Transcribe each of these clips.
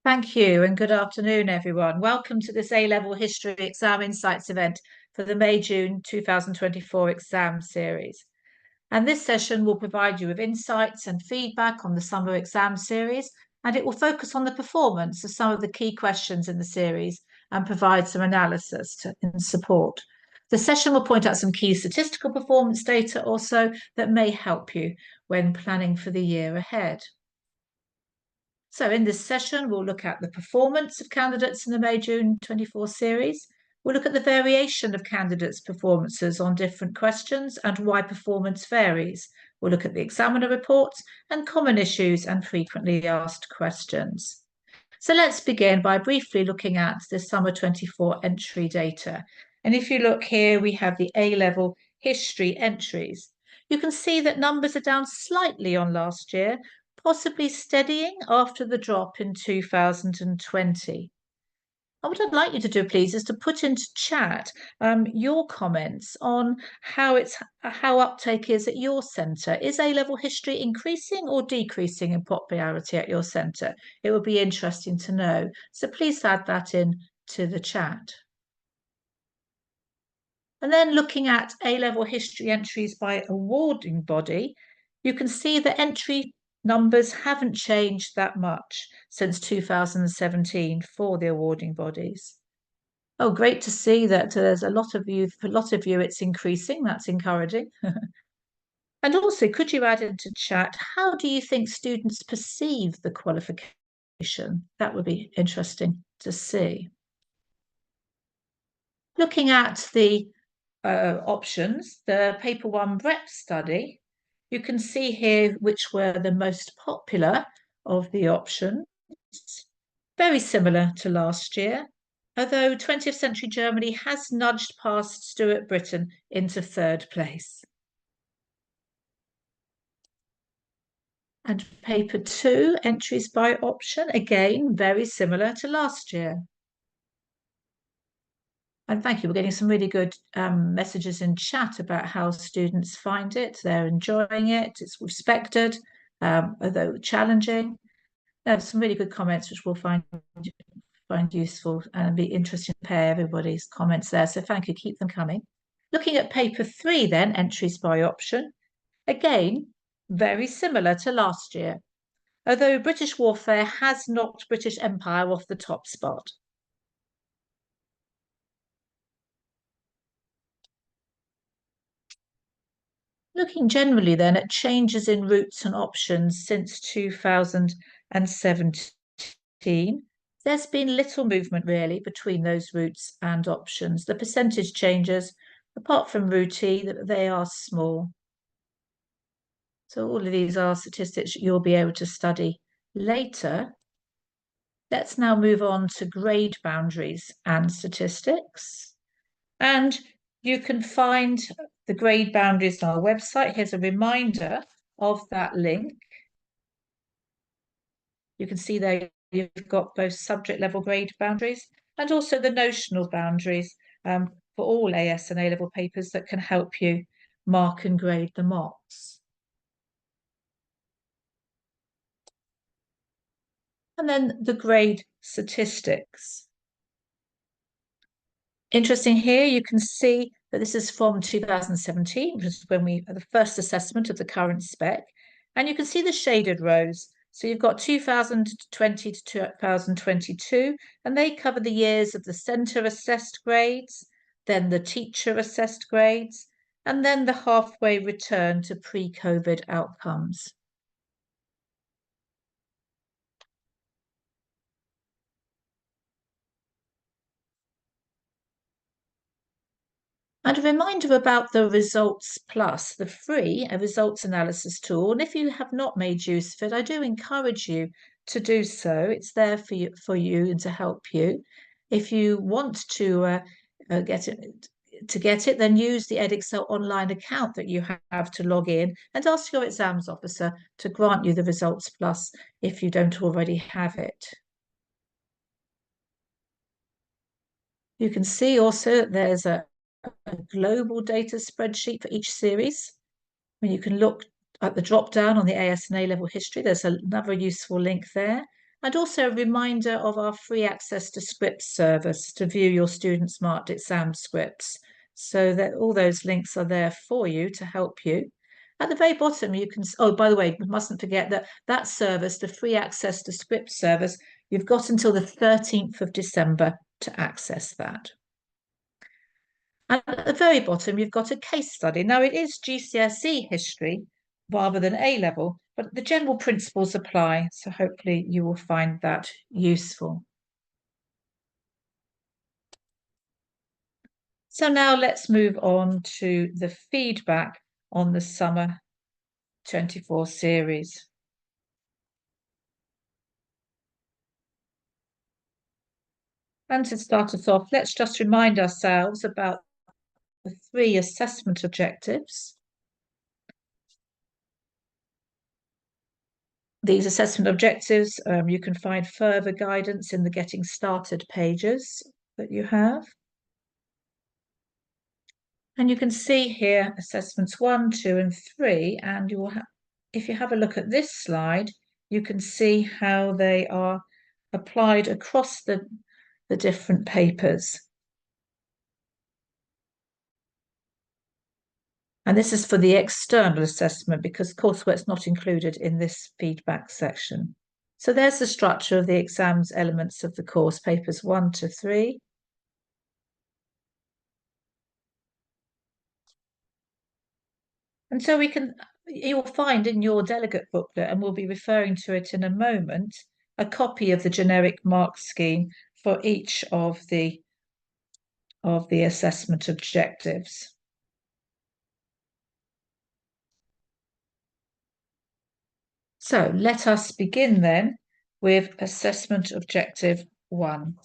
Thank you and good afternoon, everyone. Welcome to this A-Level History Exam Insights event for the May-June 2024 exam series. And this session will provide you with insights and feedback on the summer exam series, and it will focus on the performance of some of the key questions in the series and provide some analysis in support. The session will point out some key statistical performance data also that may help you when planning for the year ahead. So in this session, we'll look at the performance of candidates in the May-June 24 series. We'll look at the variation of candidates' performances on different questions and why performance varies. We'll look at the examiner reports and common issues and frequently asked questions. So let's begin by briefly looking at the summer 24 entry data. And if you look here, we have the A-level history entries. You can see that numbers are down slightly on last year, possibly steadying after the drop in 2020. And what I'd like you to do, please, is to put into chat your comments on how uptake is at your centre. Is A-level history increasing or decreasing in popularity at your centre? It would be interesting to know. So please add that in to the chat. And then looking at A-level history entries by awarding body, you can see the entry numbers haven't changed that much since 2017 for the awarding bodies. Oh, great to see that there's a lot of you, for a lot of you, it's increasing. That's encouraging. And also, could you add into chat, how do you think students perceive the qualification? That would be interesting to see. Looking at the options, the paper 1 breadth study, you can see here which were the most popular of the options, very similar to last year, although 20th century Germany has nudged past Stuart Britain into 3rd place. And paper 2, entries by option, again, very similar to last year. And thank you. We're getting some really good messages in chat about how students find it. They're enjoying it. It's respected, although challenging. There's some really good comments which we'll find useful and be interesting to pair everybody's comments there. So thank you. Keep them coming. Looking at paper 3 then, entries by option. Again, very similar to last year, although British warfare has knocked British Empire off the top spot. Looking generally then at changes in routes and options since 2017, there's been little movement really between those routes and options. The percentage changes, apart from routine, they are small. So all of these are statistics you'll be able to study later. Let's now move on to grade boundaries and statistics. And you can find the grade boundaries on our website. Here's a reminder of that link. You can see there you've got both subject level grade boundaries and also the notional boundaries for all AS and A-level papers that can help you mark and grade the mocks. And then the grade statistics. Interesting here, you can see that this is from 2017, which is when we the first assessment of the current spec. And you can see the shaded rows. So you've got 2020 to 2022, and they cover the years of the centre assessed grades, then the teacher assessed grades, and then the halfway return to pre-COVID outcomes. And a reminder about the Results Plus, the free results analysis tool. And if you have not made use of it, I do encourage you to do so. It's there for you and to help you. If you want to get it, then use the Edexcel online account that you have to log in and ask your exams officer to grant you the Results Plus if you don't already have it. You can see also that there's a global data spreadsheet for each series. When you can look at the drop down on the AS and A-level history, there's another useful link there. and also a reminder of our free access to scripts service to view your students' marked exam scripts. So that all those links are there for you to help you. At the very bottom, you can, oh, by the way, we mustn't forget that that service, the free access to scripts service, you've got until the 13th of December to access that. And at the very bottom, you've got a case study. Now, it is GCSE history rather than A-level, but the general principles apply. So hopefully you will find that useful. So now let's move on to the feedback on the Summer 24 series. And to start us off, let's just remind ourselves about the 3 assessment objectives. These assessment objectives, you can find further guidance in the Getting Started pages that you have. And you can see here assessments 1, 2, and 3, and you will if you have a look at this slide, you can see how they are applied across the different papers. And this is for the external assessment because coursework's not included in this feedback section. So there's the structure of the exams elements of the course, papers 1 to 3. And so you'll find in your delegate booklet, and we'll be referring to it in a moment, a copy of the generic mark scheme for each of the assessment objectives. So let us begin then with assessment objective 1.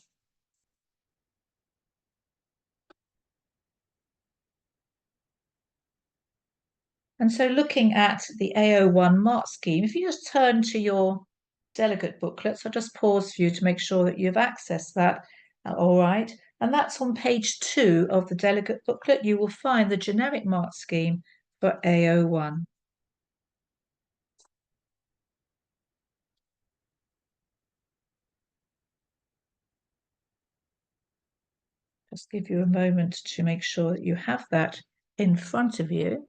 And so looking at the AO1 mark scheme, if you just turn to your delegate booklets, I'll just pause for you to make sure that you've accessed that. All right. And that's on page 2 of the delegate booklet. You will find the generic mark scheme for AO1. Just give you a moment to make sure that you have that in front of you.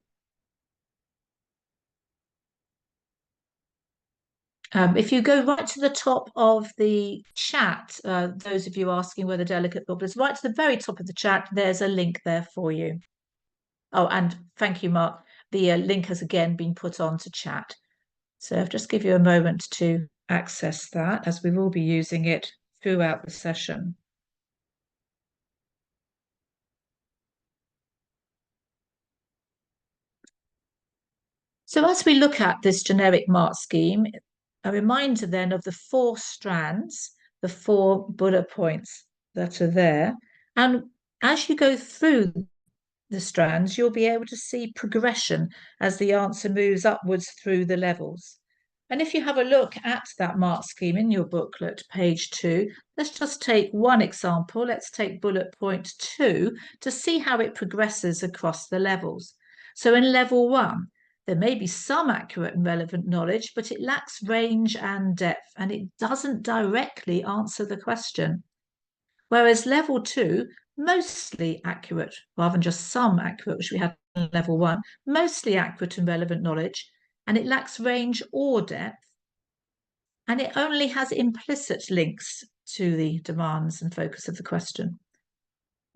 If you go right to the top of the chat, those of you asking where the delegate booklet is, right to the very top of the chat, there's a link there for you. Oh, and thank you, Mark. The link has again been put on to chat. So I'll just give you a moment to access that as we will be using it throughout the session. So as we look at this generic mark scheme, a reminder then of the 4 strands, the 4 bullet points that are there. And as you go through the strands, you'll be able to see progression as the answer moves upwards through the levels. And if you have a look at that mark scheme in your booklet, page 2, let's just take one example. Let's take bullet point 2 to see how it progresses across the levels. So in level 1, there may be some accurate and relevant knowledge, but it lacks range and depth, and it doesn't directly answer the question. Whereas level 2, mostly accurate, rather than just some accurate, which we had in level 1, mostly accurate and relevant knowledge, and it lacks range or depth, and it only has implicit links to the demands and focus of the question.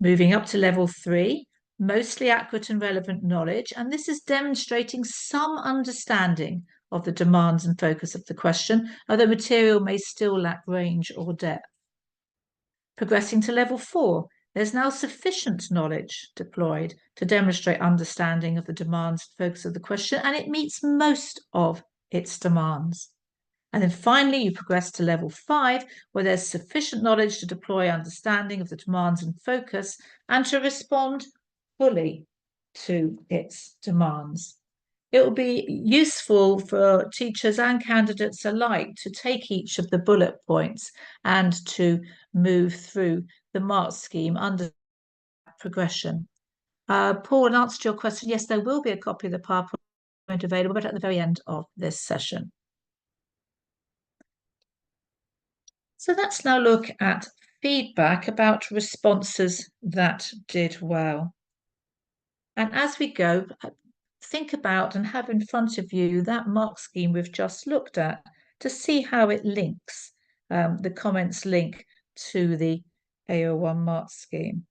Moving up to level 3, mostly accurate and relevant knowledge, and this is demonstrating some understanding of the demands and focus of the question, although material may still lack range or depth. Progressing to level 4, there's now sufficient knowledge deployed to demonstrate understanding of the demands and focus of the question, and it meets most of its demands. And then finally, you progress to level 5, where there's sufficient knowledge to deploy understanding of the demands and focus and to respond fully to its demands. It will be useful for teachers and candidates alike to take each of the bullet points and to move through the mark scheme under progression. Paul, in answer to your question, yes, there will be a copy of the PowerPoint available, but at the very end of this session. So let's now look at feedback about responses that did well. And as we go, think about and have in front of you that mark scheme we've just looked at to see how it links, the comments link to the AO1 mark scheme.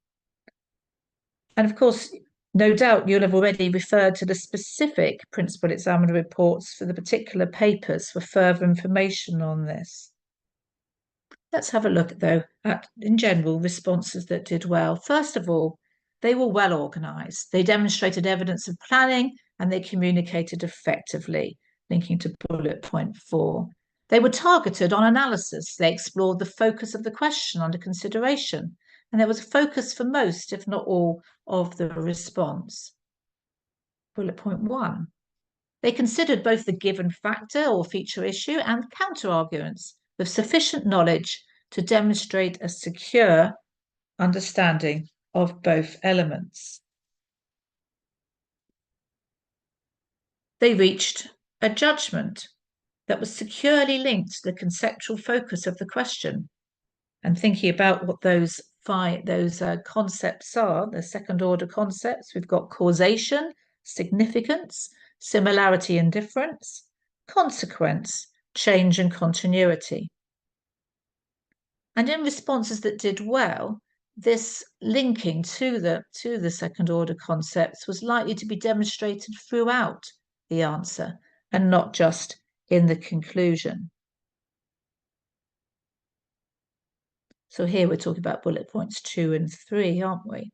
And of course, no doubt you'll have already referred to the specific principal examiner reports for the particular papers for further information on this. Let's have a look, though, at, in general, responses that did well. First of all, they were well organised. They demonstrated evidence of planning and they communicated effectively, linking to bullet point 4. They were targeted on analysis. They explored the focus of the question under consideration, and there was a focus for most, if not all, of the response. Bullet point 1. They considered both the given factor or feature issue and counter-arguments with sufficient knowledge to demonstrate a secure understanding of both elements. They reached a judgment that was securely linked to the conceptual focus of the question. And thinking about what those concepts are, the second order concepts, we've got causation, significance, similarity and difference, consequence, change and continuity. And in responses that did well, this linking to the second order concepts was likely to be demonstrated throughout the answer and not just in the conclusion. So here we're talking about bullet points 2 and 3, aren't we?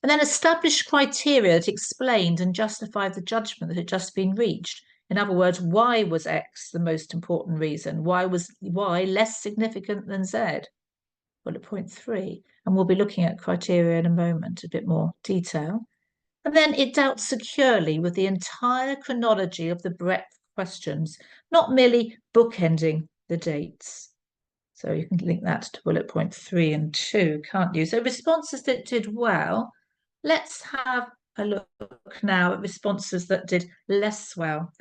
And then established criteria that explained and justified the judgment that had just been reached. In other words, why was X the most important reason? Why was Y less significant than Z? Bullet point 3. And we'll be looking at criteria in a moment, a bit more detail. And then it dealt securely with the entire chronology of the breadth questions, not merely bookending the dates. So you can link that to bullet point 3 and 2, can't you? So responses that did well. Let's have a look now at responses that did less well.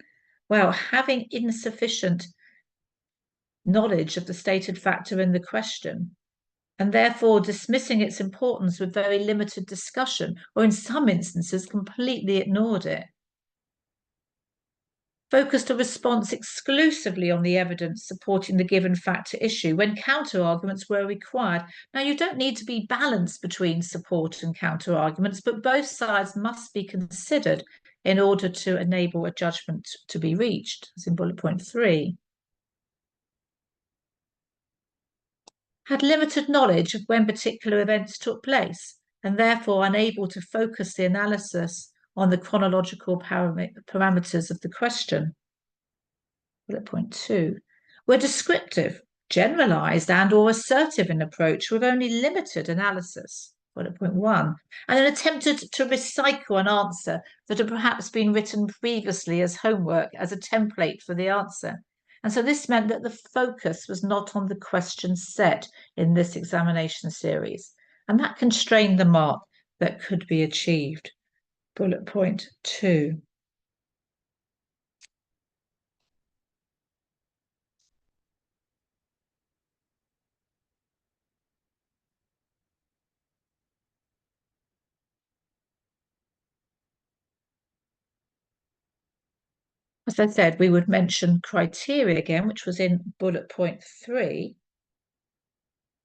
Well, having insufficient knowledge of the stated factor in the question, and therefore dismissing its importance with very limited discussion, or in some instances completely ignored it. Focused a response exclusively on the evidence supporting the given factor issue when counter-arguments were required. Now, you don't need to be balanced between support and counter-arguments, but both sides must be considered in order to enable a judgment to be reached, as in bullet point 3. Had limited knowledge of when particular events took place, and therefore unable to focus the analysis on the chronological parameters of the question. Bullet point 2. Were descriptive, generalized and or assertive in approach with only limited analysis. Bullet point 1. And then attempted to recycle an answer that had perhaps been written previously as homework, as a template for the answer. And so this meant that the focus was not on the question set in this examination series. And that constrained the mark that could be achieved. Bullet point 2. As I said, we would mention criteria again, which was in bullet point 3.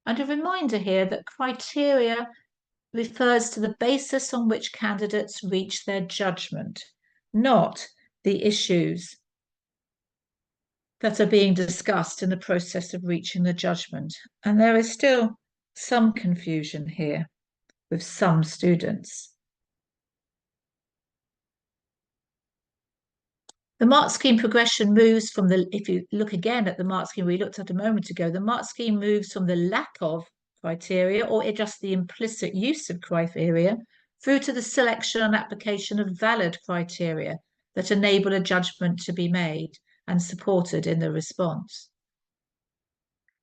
And a reminder here that criteria refers to the basis on which candidates reach their judgment, not the issues that are being discussed in the process of reaching the judgment. And there is still some confusion here with some students. The mark scheme progression moves from if you look again at the mark scheme we looked at a moment ago, the mark scheme moves from the lack of criteria or just the implicit use of criteria through to the selection and application of valid criteria that enable a judgment to be made and supported in the response.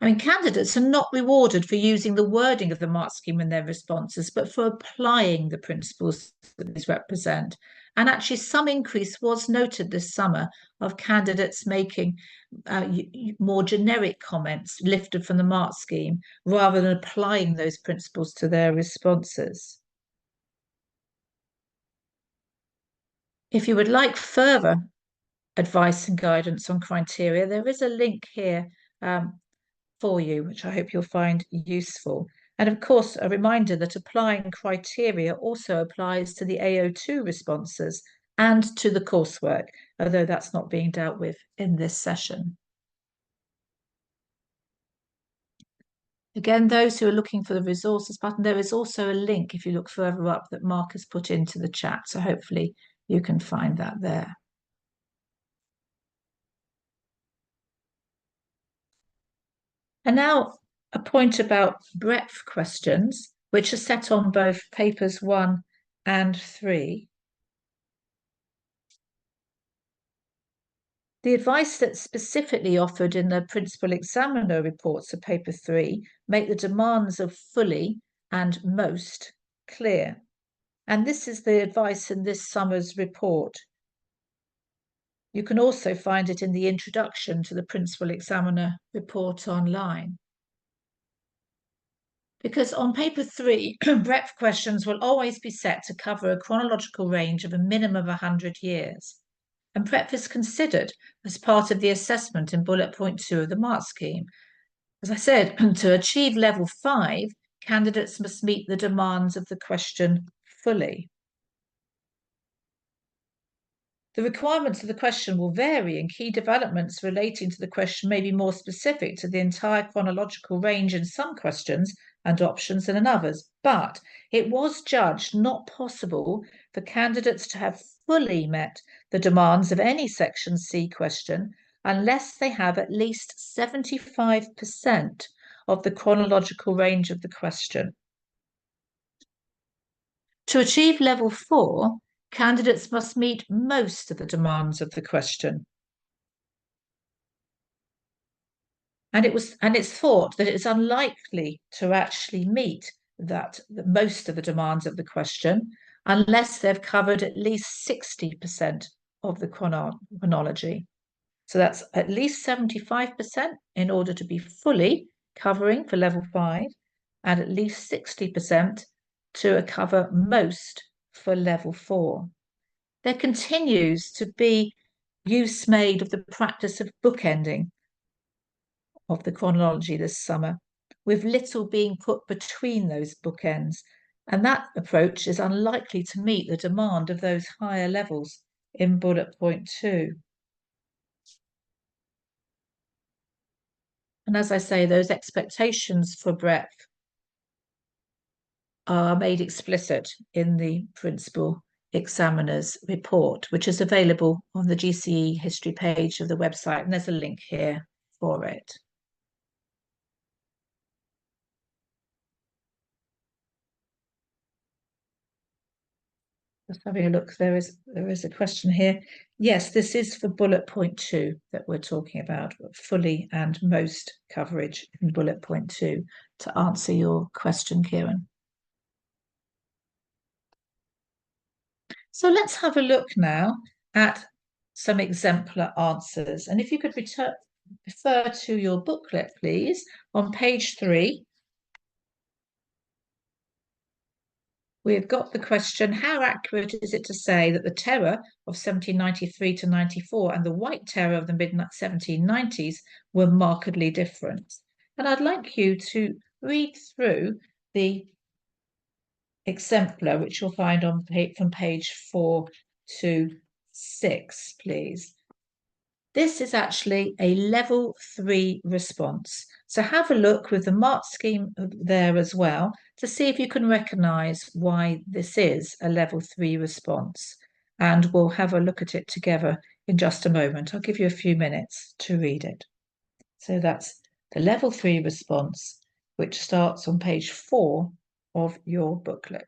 I mean, candidates are not rewarded for using the wording of the mark scheme in their responses, but for applying the principles that these represent. And actually, some increase was noted this summer of candidates making more generic comments lifted from the mark scheme rather than applying those principles to their responses. If you would like further advice and guidance on criteria, there is a link here for you, which I hope you'll find useful. And of course, a reminder that applying criteria also applies to the AO2 responses and to the coursework, although that's not being dealt with in this session. Again, those who are looking for the resources button, there is also a link if you look further up that Mark has put into the chat. So hopefully you can find that there. And now a point about breadth questions, which are set on both papers 1 and 3. The advice that's specifically offered in the principal examiner reports of paper 3 make the demands of fully and most clear. And this is the advice in this summer's report. You can also find it in the introduction to the principal examiner report online. Because on paper 3, breadth questions will always be set to cover a chronological range of a minimum of 100 years. And breadth is considered as part of the assessment in bullet point 2 of the mark scheme. As I said, to achieve level 5, candidates must meet the demands of the question fully. The requirements of the question will vary, and key developments relating to the question may be more specific to the entire chronological range in some questions and options than in others. But it was judged not possible for candidates to have fully met the demands of any Section C question unless they have at least 75% of the chronological range of the question. To achieve level 4, candidates must meet most of the demands of the question. And it's thought that it's unlikely to actually meet most of the demands of the question unless they've covered at least 60% of the chronology. So that's at least 75% in order to be fully covering for level 5, and at least 60% to cover most for level 4. There continues to be use made of the practice of bookending of the chronology this summer, with little being put between those bookends. And that approach is unlikely to meet the demand of those higher levels in bullet point 2. And as I say, those expectations for breadth are made explicit in the principal examiner's report, which is available on the GCE history page of the website, and there's a link here for it. Just having a look, there is a question here. Yes, this is for bullet point 2 that we're talking about, fully and most coverage in bullet point 2, to answer your question, Kieran. So let's have a look now at some exemplar answers. And if you could refer to your booklet, please, on page 3. We've got the question, how accurate is it to say that the terror of 1793 to 94 and the White Terror of the mid-1790s were markedly different? And I'd like you to read through the exemplar, which you'll find on from page 4 to 6, please. This is actually a level 3 response. So have a look with the mark scheme there as well to see if you can recognise why this is a level 3 response. And we'll have a look at it together in just a moment. I'll give you a few minutes to read it. So that's the level 3 response, which starts on page 4 of your booklet.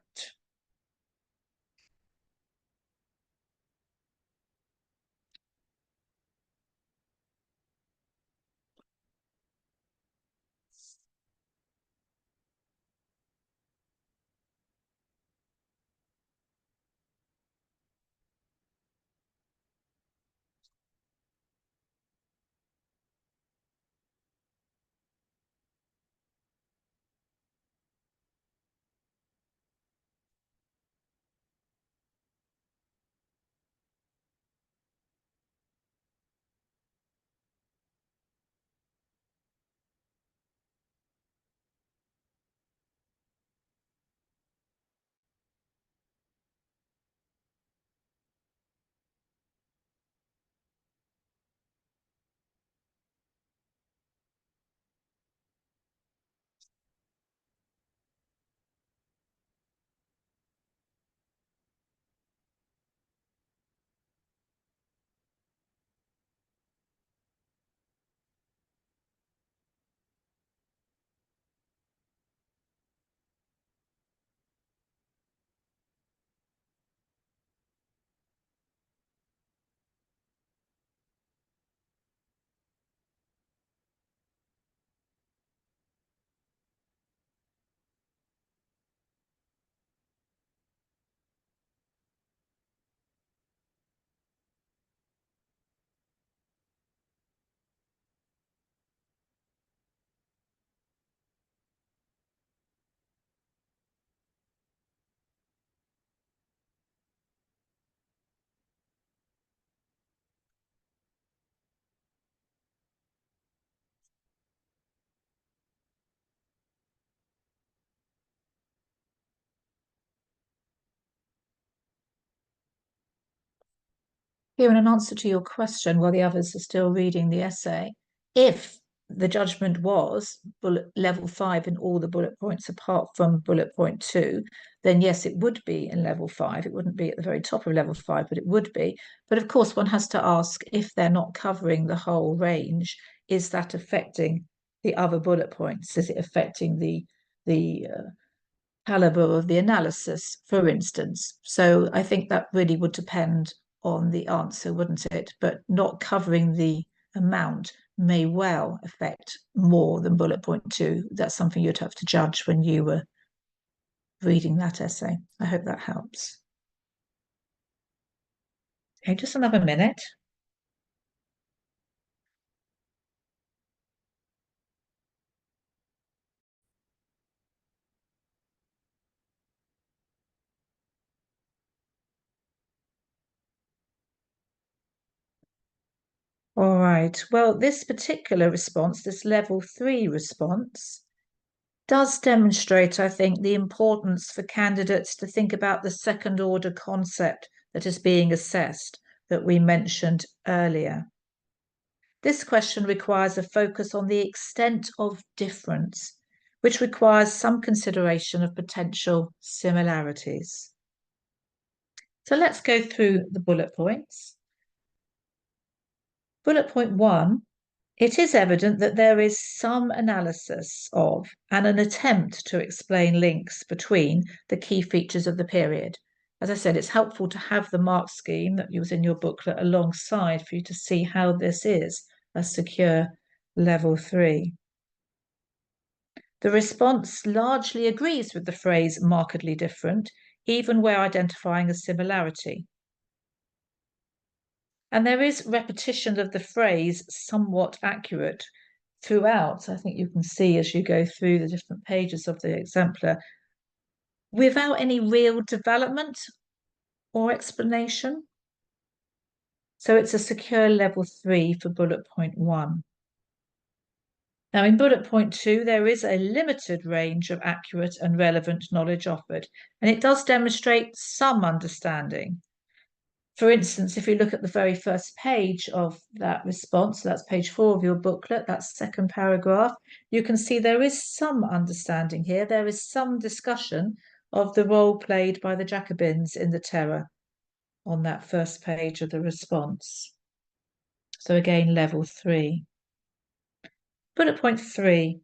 Here, in an answer to your question, while the others are still reading the essay, if the judgment was level 5 in all the bullet points apart from bullet point 2, then yes, it would be in level 5. It wouldn't be at the very top of level 5, but it would be. But of course, one has to ask, if they're not covering the whole range, is that affecting the other bullet points? Is it affecting the caliber of the analysis, for instance? So I think that really would depend on the answer, wouldn't it? But not covering the amount may well affect more than bullet point 2. That's something you'd have to judge when you were reading that essay. I hope that helps. Okay, just another minute. All right. Well, this particular response, this level 3 response, does demonstrate, I think, the importance for candidates to think about the second order concept that is being assessed that we mentioned earlier. This question requires a focus on the extent of difference, which requires some consideration of potential similarities. So let's go through the bullet points. Bullet point 1. It is evident that there is some analysis of and an attempt to explain links between the key features of the period. As I said, it's helpful to have the mark scheme that was in your booklet alongside for you to see how this is a secure level 3. The response largely agrees with the phrase markedly different, even where identifying a similarity. And there is repetition of the phrase somewhat accurate throughout. I think you can see as you go through the different pages of the exemplar, without any real development or explanation. So it's a secure level 3 for bullet point 1. Now, in bullet point 2, there is a limited range of accurate and relevant knowledge offered, and it does demonstrate some understanding. For instance, if you look at the very first page of that response, that's page 4 of your booklet, that second paragraph, you can see there is some understanding here. There is some discussion of the role played by the Jacobins in the Terror on that first page of the response. So again, level 3. Bullet point 3.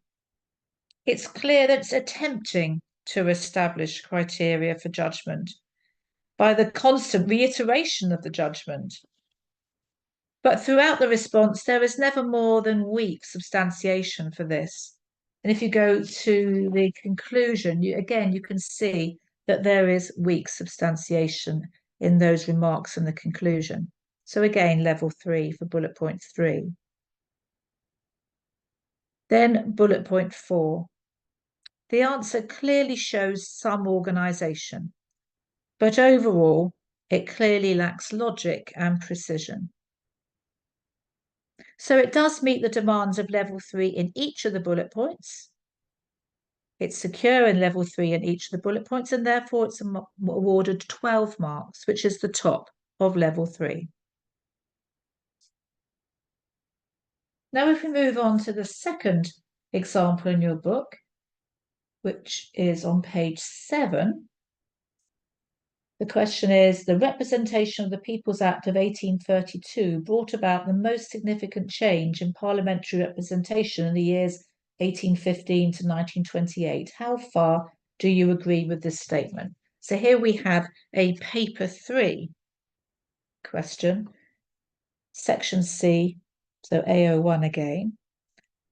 It's clear that it's attempting to establish criteria for judgment by the constant reiteration of the judgment. But throughout the response, there is never more than weak substantiation for this. And if you go to the conclusion, you can see that there is weak substantiation in those remarks in the conclusion. So again, level 3 for bullet point 3. Then bullet point 4. The answer clearly shows some organisation, but overall, it clearly lacks logic and precision. So it does meet the demands of level 3 in each of the bullet points. It's secure in level 3 in each of the bullet points, and therefore it's awarded 12 marks, which is the top of level 3. Now, if we move on to the second example in your book, which is on page 7, the question is, the representation of the People's Act of 1832 brought about the most significant change in parliamentary representation in the years 1815 to 1928. How far do you agree with this statement? So here we have a paper 3 question, section C, so AO1 again.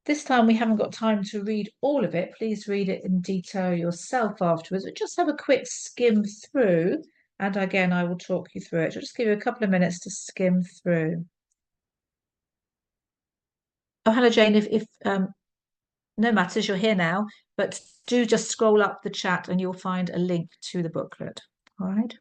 This time we haven't got time to read all of it. Please read it in detail yourself afterwards, but just have a quick skim through. And again, I will talk you through it. I'll just give you a couple of minutes to skim through. Oh, hello, Jane. If no matters, you're here now, but do just scroll up the chat and you'll find a link to the booklet. All right.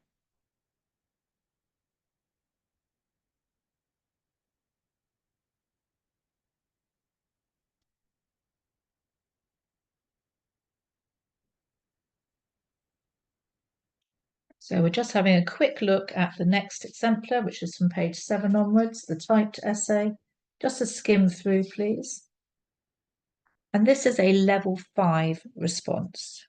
So we're just having a quick look at the next exemplar, which is from page 7 onwards, the typed essay. Just a skim through, please. And this is a level 5 response.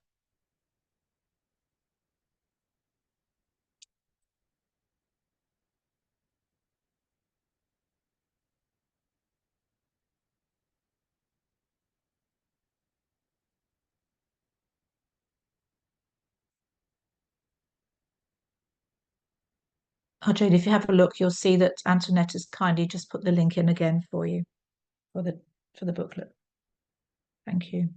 Oh, Jane, if you have a look, you'll see that Antoinette has kindly just put the link in again for you for the booklet. Thank you.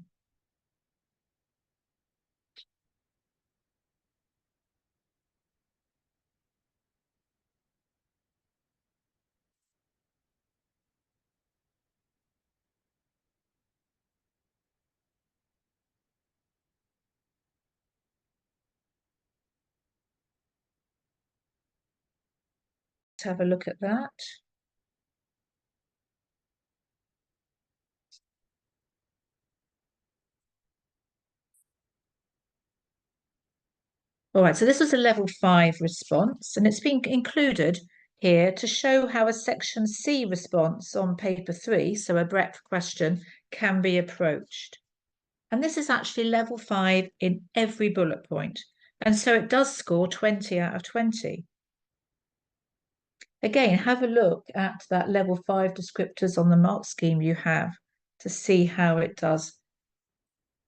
Let's have a look at that. All right, so this was a level 5 response, and it's been included here to show how a section C response on paper 3, so a breadth question, can be approached. And this is actually level 5 in every bullet point. And so it does score 20 out of 20. Again, have a look at that level 5 descriptors on the mark scheme you have to see how it does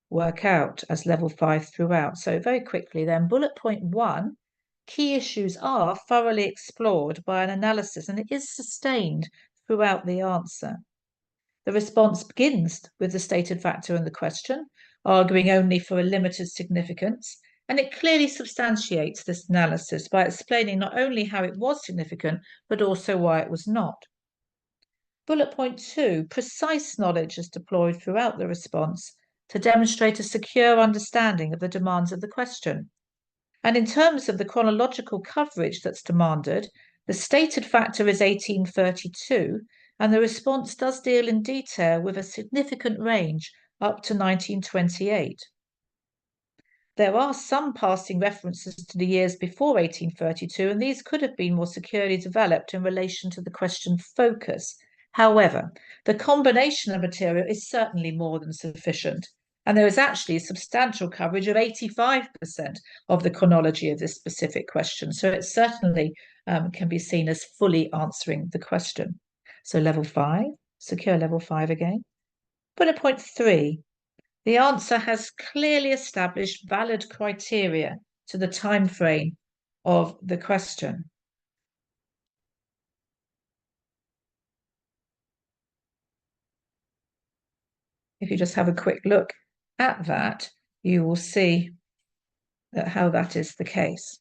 work out as level 5 throughout. So very quickly then, bullet point 1, key issues are thoroughly explored by an analysis and it is sustained throughout the answer. The response begins with the stated factor in the question, arguing only for a limited significance, and it clearly substantiates this analysis by explaining not only how it was significant, but also why it was not. Bullet point 2, precise knowledge is deployed throughout the response to demonstrate a secure understanding of the demands of the question. And in terms of the chronological coverage that's demanded, the stated factor is 1832, and the response does deal in detail with a significant range up to 1928. There are some passing references to the years before 1832, and these could have been more securely developed in relation to the question focus. However, the combination of material is certainly more than sufficient, and there is actually substantial coverage of 85% of the chronology of this specific question. So it certainly can be seen as fully answering the question. So level 5, secure level 5 again. Bullet point 3, the answer has clearly established valid criteria to the time frame of the question. If you just have a quick look at that, you will see how that is the case.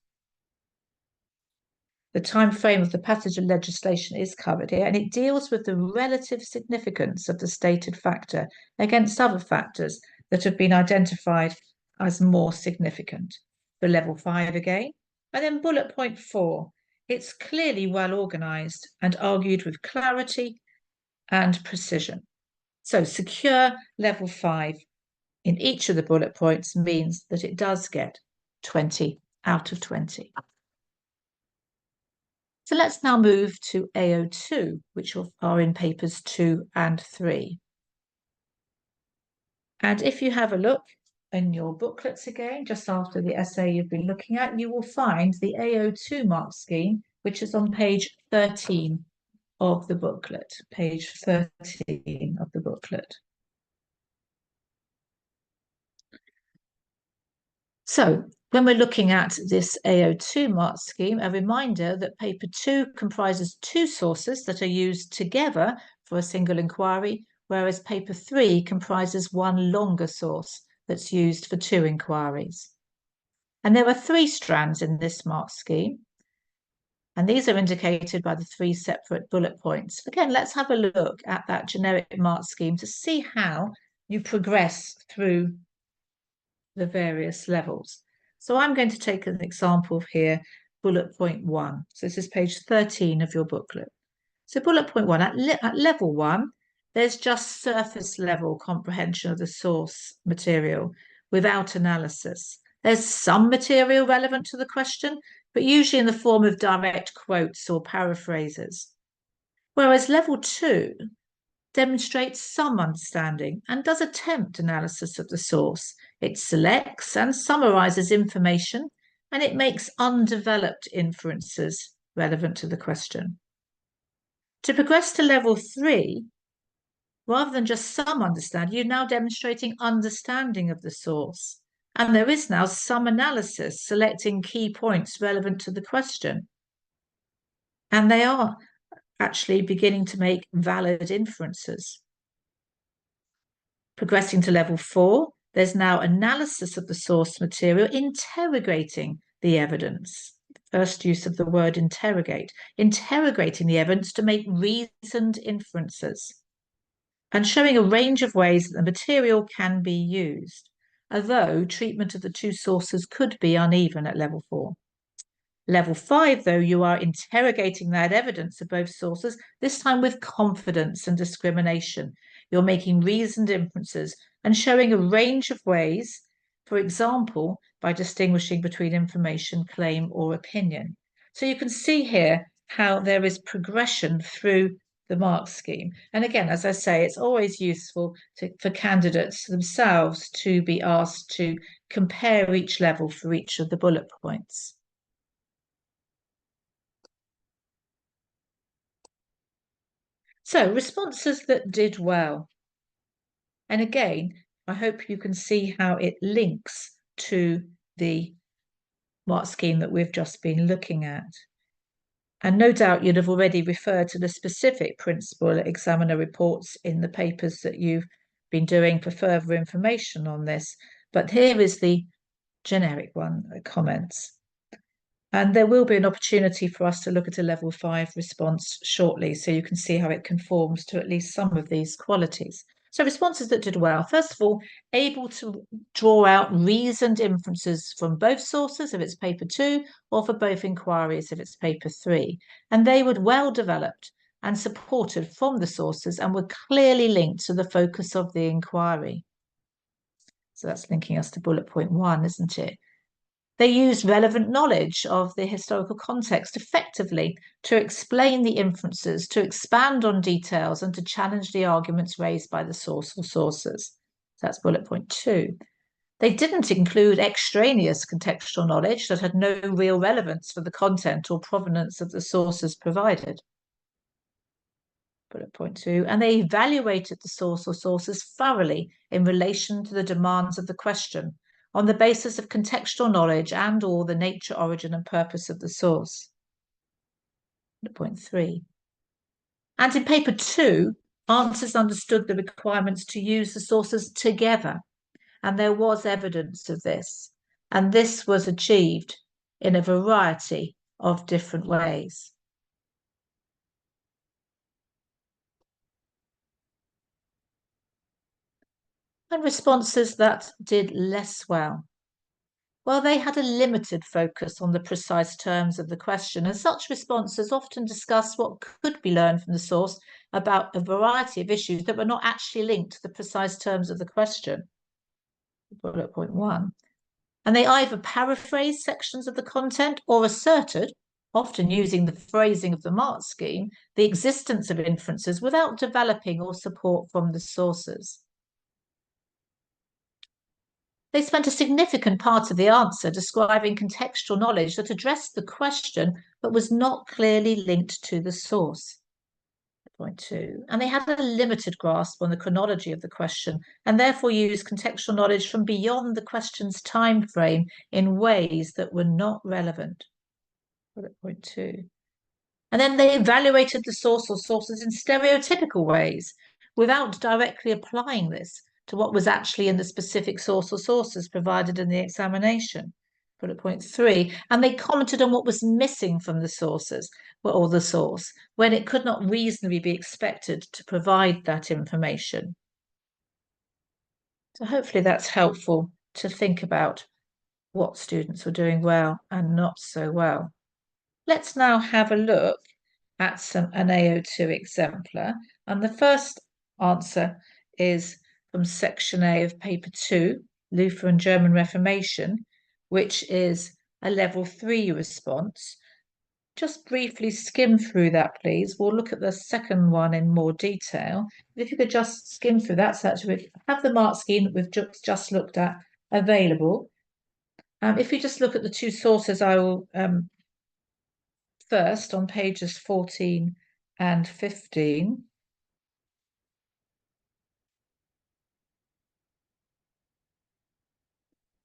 The time frame of the passage of legislation is covered here, and it deals with the relative significance of the stated factor against other factors that have been identified as more significant. For level 5 again. And then bullet point 4, it's clearly well organised and argued with clarity and precision. So secure level 5 in each of the bullet points means that it does get 20 out of 20. So let's now move to AO2, which are in papers 2 and 3. And if you have a look in your booklets again, just after the essay you've been looking at, you will find the AO2 mark scheme, which is on page 13 of the booklet, page 13 of the booklet. So when we're looking at this AO2 mark scheme, a reminder that paper 2 comprises 2 sources that are used together for a single inquiry, whereas paper 3 comprises 1 longer source that's used for 2 inquiries. And there are 3 strands in this mark scheme, and these are indicated by the 3 separate bullet points. Again, let's have a look at that generic mark scheme to see how you progress through the various levels. So I'm going to take an example here, bullet point 1. So this is page 13 of your booklet. So bullet point 1, at level 1, there's just surface level comprehension of the source material without analysis. There's some material relevant to the question, but usually in the form of direct quotes or paraphrases. Whereas level 2 demonstrates some understanding and does attempt analysis of the source. It selects and summarizes information, and it makes undeveloped inferences relevant to the question. To progress to level 3, rather than just some understanding, you're now demonstrating understanding of the source. And there is now some analysis selecting key points relevant to the question. And they are actually beginning to make valid inferences. Progressing to level 4, there's now analysis of the source material, interrogating the evidence. First use of the word interrogate, interrogating the evidence to make reasoned inferences, and showing a range of ways that the material can be used, although treatment of the two sources could be uneven at level 4. Level 5, though, you are interrogating that evidence of both sources, this time with confidence and discrimination. You're making reasoned inferences and showing a range of ways, for example, by distinguishing between information, claim, or opinion. So you can see here how there is progression through the mark scheme. And again, as I say, it's always useful for candidates themselves to be asked to compare each level for each of the bullet points. So, responses that did well. And again, I hope you can see how it links to the mark scheme that we've just been looking at. And no doubt you'd have already referred to the specific principal examiner reports in the papers that you've been doing for further information on this. But here is the generic one, comments. And there will be an opportunity for us to look at a level 5 response shortly, so you can see how it conforms to at least some of these qualities. So responses that did well, first of all, able to draw out reasoned inferences from both sources if it's paper 2, or for both inquiries if it's paper 3. And they were well developed and supported from the sources and were clearly linked to the focus of the inquiry. So that's linking us to bullet point 1, isn't it? They used relevant knowledge of the historical context effectively to explain the inferences, to expand on details, and to challenge the arguments raised by the source or sources. That's bullet point 2. They didn't include extraneous contextual knowledge that had no real relevance for the content or provenance of the sources provided. Bullet point 2. And they evaluated the source or sources thoroughly in relation to the demands of the question, on the basis of contextual knowledge and/or the nature, origin, and purpose of the source. Point 3. And in paper 2, answers understood the requirements to use the sources together, and there was evidence of this. And this was achieved in a variety of different ways. And responses that did less well. Well, they had a limited focus on the precise terms of the question, and such responses often discuss what could be learned from the source about a variety of issues that were not actually linked to the precise terms of the question. Bullet point 1. And they either paraphrased sections of the content or asserted, often using the phrasing of the mark scheme, the existence of inferences without developing or support from the sources. They spent a significant part of the answer describing contextual knowledge that addressed the question but was not clearly linked to the source. Point 2. And they had a limited grasp on the chronology of the question and therefore used contextual knowledge from beyond the question's time frame in ways that were not relevant. Point 2. And then they evaluated the source or sources in stereotypical ways without directly applying this to what was actually in the specific source or sources provided in the examination. Bullet point 3. And they commented on what was missing from the sources or the source when it could not reasonably be expected to provide that information. So hopefully that's helpful to think about what students were doing well and not so well. Let's now have a look at an AO2 exemplar. And the first answer is from section A of paper 2, Luther and German Reformation, which is a level 3 response. Just briefly skim through that, please. We'll look at the second one in more detail. If you could just skim through that, so that we have the mark scheme that we've just looked at available. If you just look at the two sources, I will first on pages 14 and 15.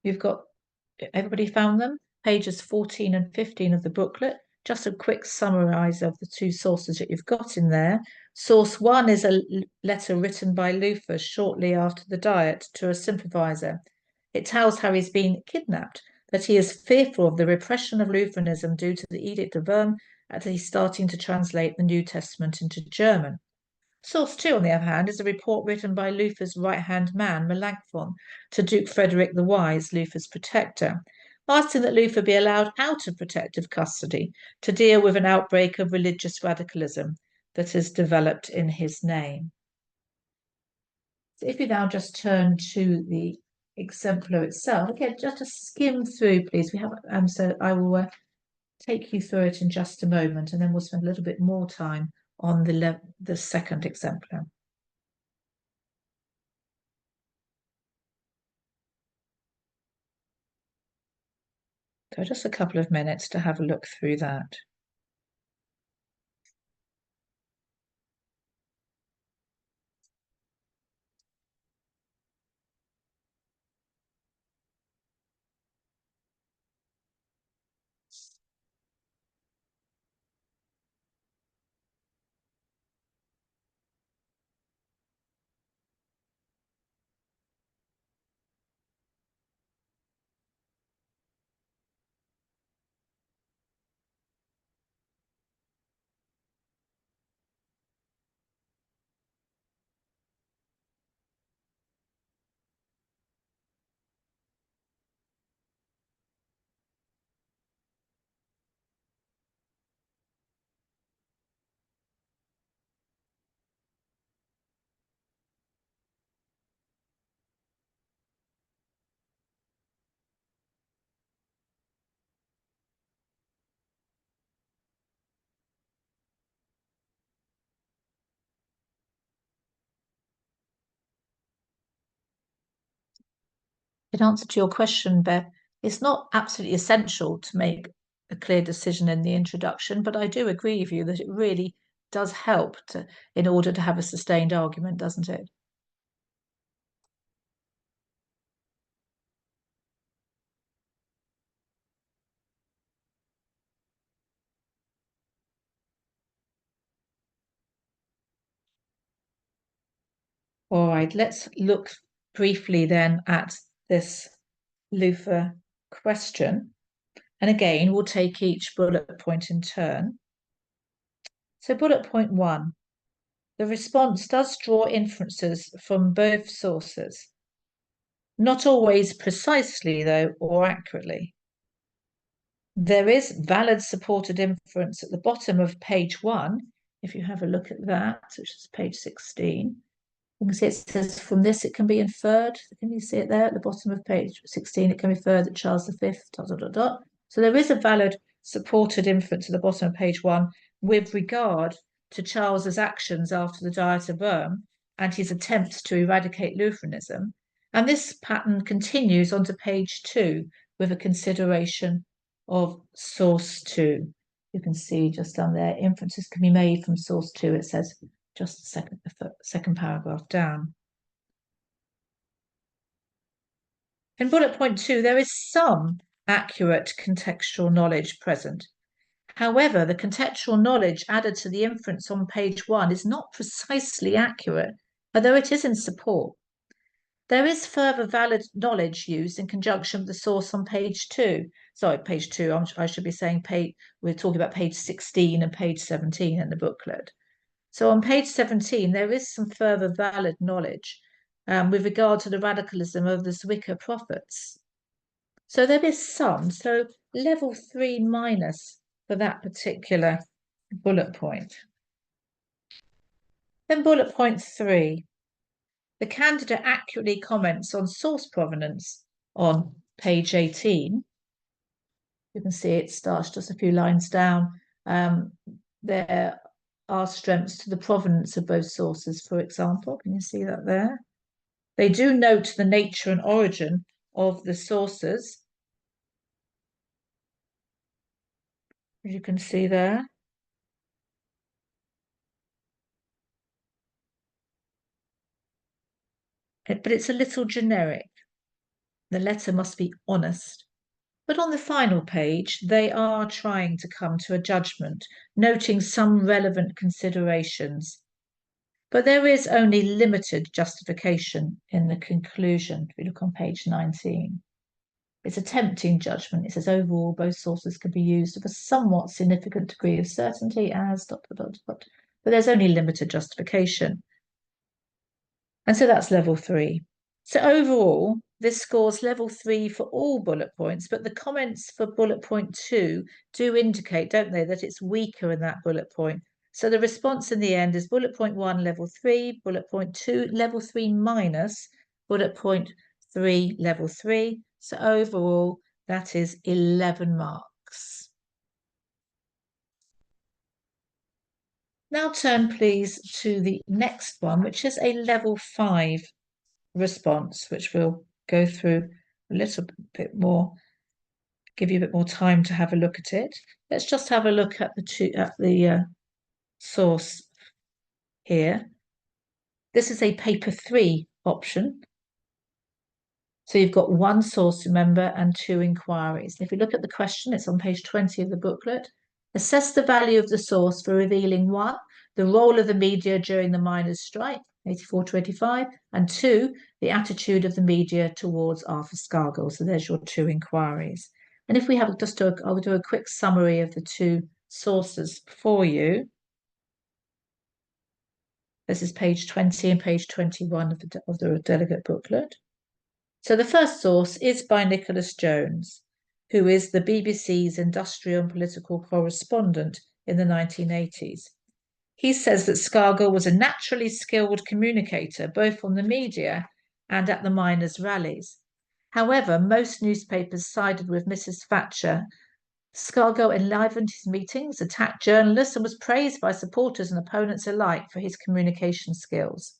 You've got, everybody found them? Pages 14 and 15 of the booklet. Just a quick summarise of the two sources that you've got in there. Source 1 is a letter written by Luther shortly after the Diet to a sympathiser. It tells how he's been kidnapped, that he is fearful of the repression of Lutheranism due to the Edict of Worms, and he's starting to translate the New Testament into German. Source 2, on the other hand, is a report written by Luther's right-hand man, Melanchthon, to Duke Frederick the Wise, Luther's protector, asking that Luther be allowed out of protective custody to deal with an outbreak of religious radicalism that has developed in his name. So if you now just turn to the exemplar itself, again, just to skim through, please. We have, so I will take you through it in just a moment, and then we'll spend a little bit more time on the second exemplar. So just a couple of minutes to have a look through that. In answer to your question, Beth, it's not absolutely essential to make a clear decision in the introduction, but I do agree with you that it really does help in order to have a sustained argument, doesn't it? All right, let's look briefly then at this Luther question. And again, we'll take each bullet point in turn. So bullet point 1, the response does draw inferences from both sources. Not always precisely, though, or accurately. There is valid supported inference at the bottom of page 1. If you have a look at that, which is page 16, you can see it says, from this it can be inferred. Can you see it there at the bottom of page 16? It can be inferred that Charles V, ... So there is a valid supported inference at the bottom of page 1 with regard to Charles's actions after the Diet of Worms and his attempts to eradicate Lutheranism. And this pattern continues onto page 2 with a consideration of source 2. You can see just down there, inferences can be made from source 2. It says just the second paragraph down. In bullet point 2, there is some accurate contextual knowledge present. However, the contextual knowledge added to the inference on page 1 is not precisely accurate, although it is in support. There is further valid knowledge used in conjunction with the source on page 2. Sorry, page 2, I should be saying we're talking about page 16 and page 17 in the booklet. So on page 17, there is some further valid knowledge with regard to the radicalism of the Zwicker prophets. So there is some, so level 3 minus for that particular bullet point. Then bullet point 3, the candidate accurately comments on source provenance on page 18. You can see it starts just a few lines down. There are strengths to the provenance of both sources, for example. Can you see that there? They do note the nature and origin of the sources, as you can see there. But it's a little generic. The letter must be honest. But on the final page, they are trying to come to a judgment, noting some relevant considerations. But there is only limited justification in the conclusion. If you look on page 19, it's a tempting judgment. It says overall, both sources can be used with a somewhat significant degree of certainty as ... But there's only limited justification. And so that's level 3. So overall, this scores level 3 for all bullet points, but the comments for bullet point 2 do indicate, don't they, that it's weaker in that bullet point. So the response in the end is bullet point 1, level 3, bullet point 2, level 3 minus, bullet point 3, level 3. So overall, that is 11 marks. Now turn, please, to the next one, which is a level 5 response, which we'll go through a little bit more, give you a bit more time to have a look at it. Let's just have a look at the source here. This is a paper 3 option. So you've got one source, remember, and 2 inquiries. And if you look at the question, it's on page 20 of the booklet. Assess the value of the source for revealing 1, the role of the media during the miners' strike, 84 to 85, and 2, the attitude of the media towards Arthur Scargill. So there's your 2 inquiries. And if we have just I'll do a quick summary of the 2 sources for you. This is page 20 and page 21 of the delegate booklet. So the first source is by Nicholas Jones, who is the BBC's industrial and political correspondent in the 1980s. He says that Scargill was a naturally skilled communicator, both on the media and at the miners' rallies. However, most newspapers sided with Mrs. Thatcher. Scargill enlivened his meetings, attacked journalists, and was praised by supporters and opponents alike for his communication skills.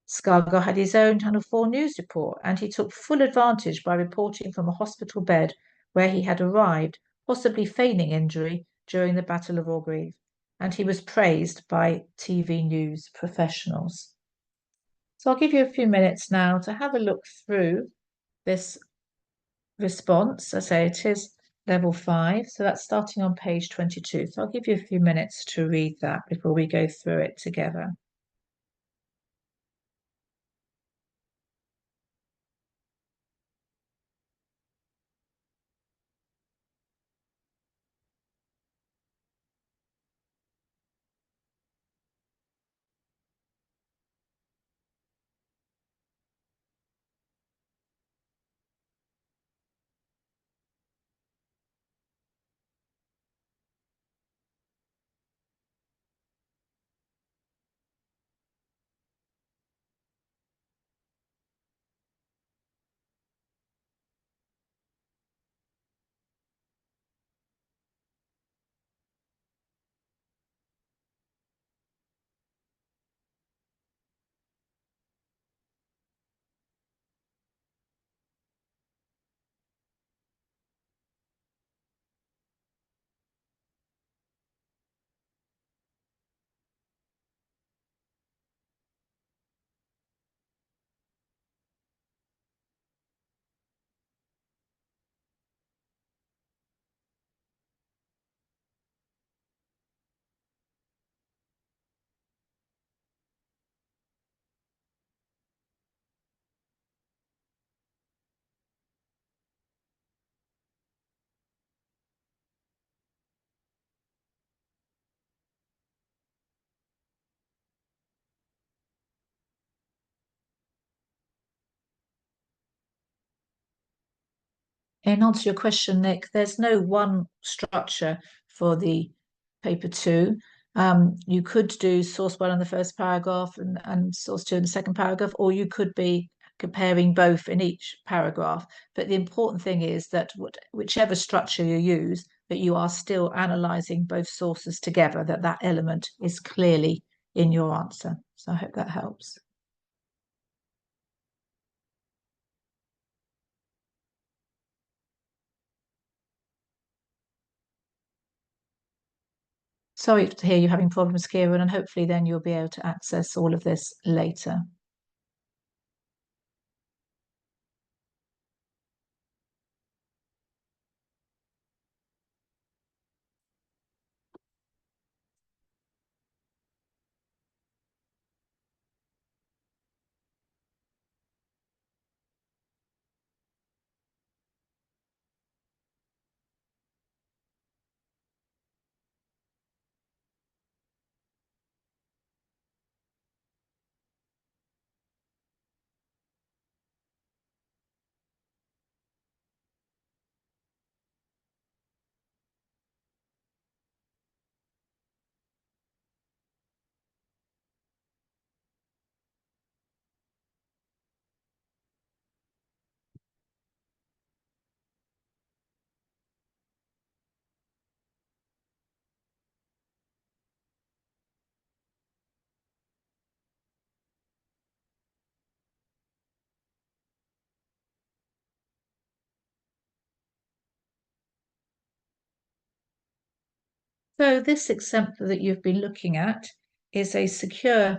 Scargill had his own Channel 4 news report, and he took full advantage by reporting from a hospital bed where he had arrived, possibly feigning injury, during the Battle of Orgreave, and he was praised by TV news professionals. So I'll give you a few minutes now to have a look through this response. I say it is level 5, so that's starting on page 22. So I'll give you a few minutes to read that before we go through it together. In answer to your question, Nick, there's no one structure for the paper 2. You could do source 1 in the first paragraph and source 2 in the second paragraph, or you could comparing both in each paragraph. But the important thing is that whichever structure you use, that you are still analysing both sources together, that element is clearly in your answer. So I hope that helps. Sorry to hear you're having problems, Kieran, and hopefully then you'll be able to access all of this later. So this exemplar that you've been looking at is a secure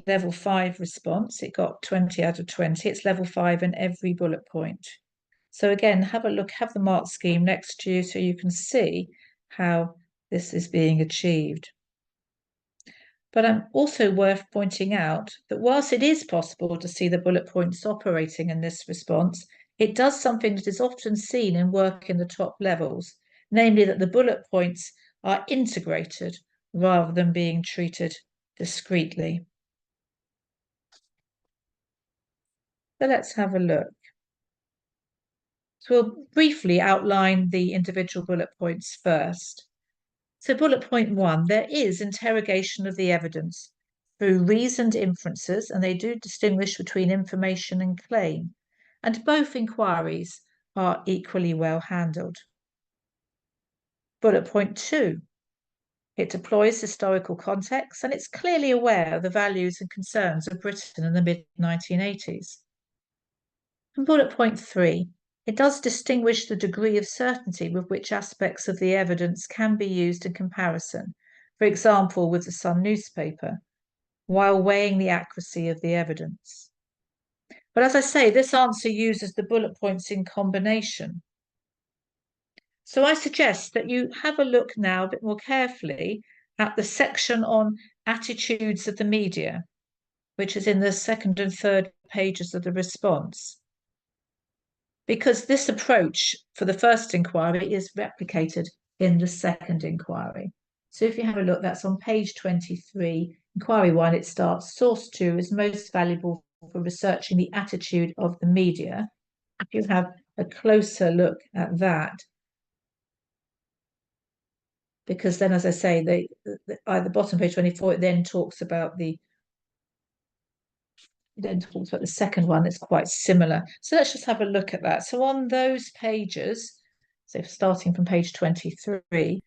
level 5 response. It got 20 out of 20. It's level 5 in every bullet point. So again, have a look, have the mark scheme next to you so you can see how this is being achieved. But I'm also worth pointing out that whilst it is possible to see the bullet points operating in this response, it does something that is often seen in work in the top levels, namely that the bullet points are integrated rather than being treated discretely. So let's have a look. So we'll briefly outline the individual bullet points first. So bullet point 1, there is interrogation of the evidence through reasoned inferences, and they do distinguish between information and claim, and both inquiries are equally well handled. Bullet point 2, it deploys historical context, and it's clearly aware of the values and concerns of Britain in the mid-1980s. And bullet point 3, it does distinguish the degree of certainty with which aspects of the evidence can be used in comparison, for example, with the Sun newspaper, while weighing the accuracy of the evidence. But as I say, this answer uses the bullet points in combination. So I suggest that you have a look now a bit more carefully at the section on attitudes of the media, which is in the second and third pages of the response, because this approach for the first inquiry is replicated in the second inquiry. So if you have a look, that's on page 23, inquiry 1, it starts, source 2 is most valuable for researching the attitude of the media. If you have a closer look at that, because then, as I say, at the bottom of page 24, it then talks about the second one. It's quite similar. So let's just have a look at that. So on those pages, so starting from page 23,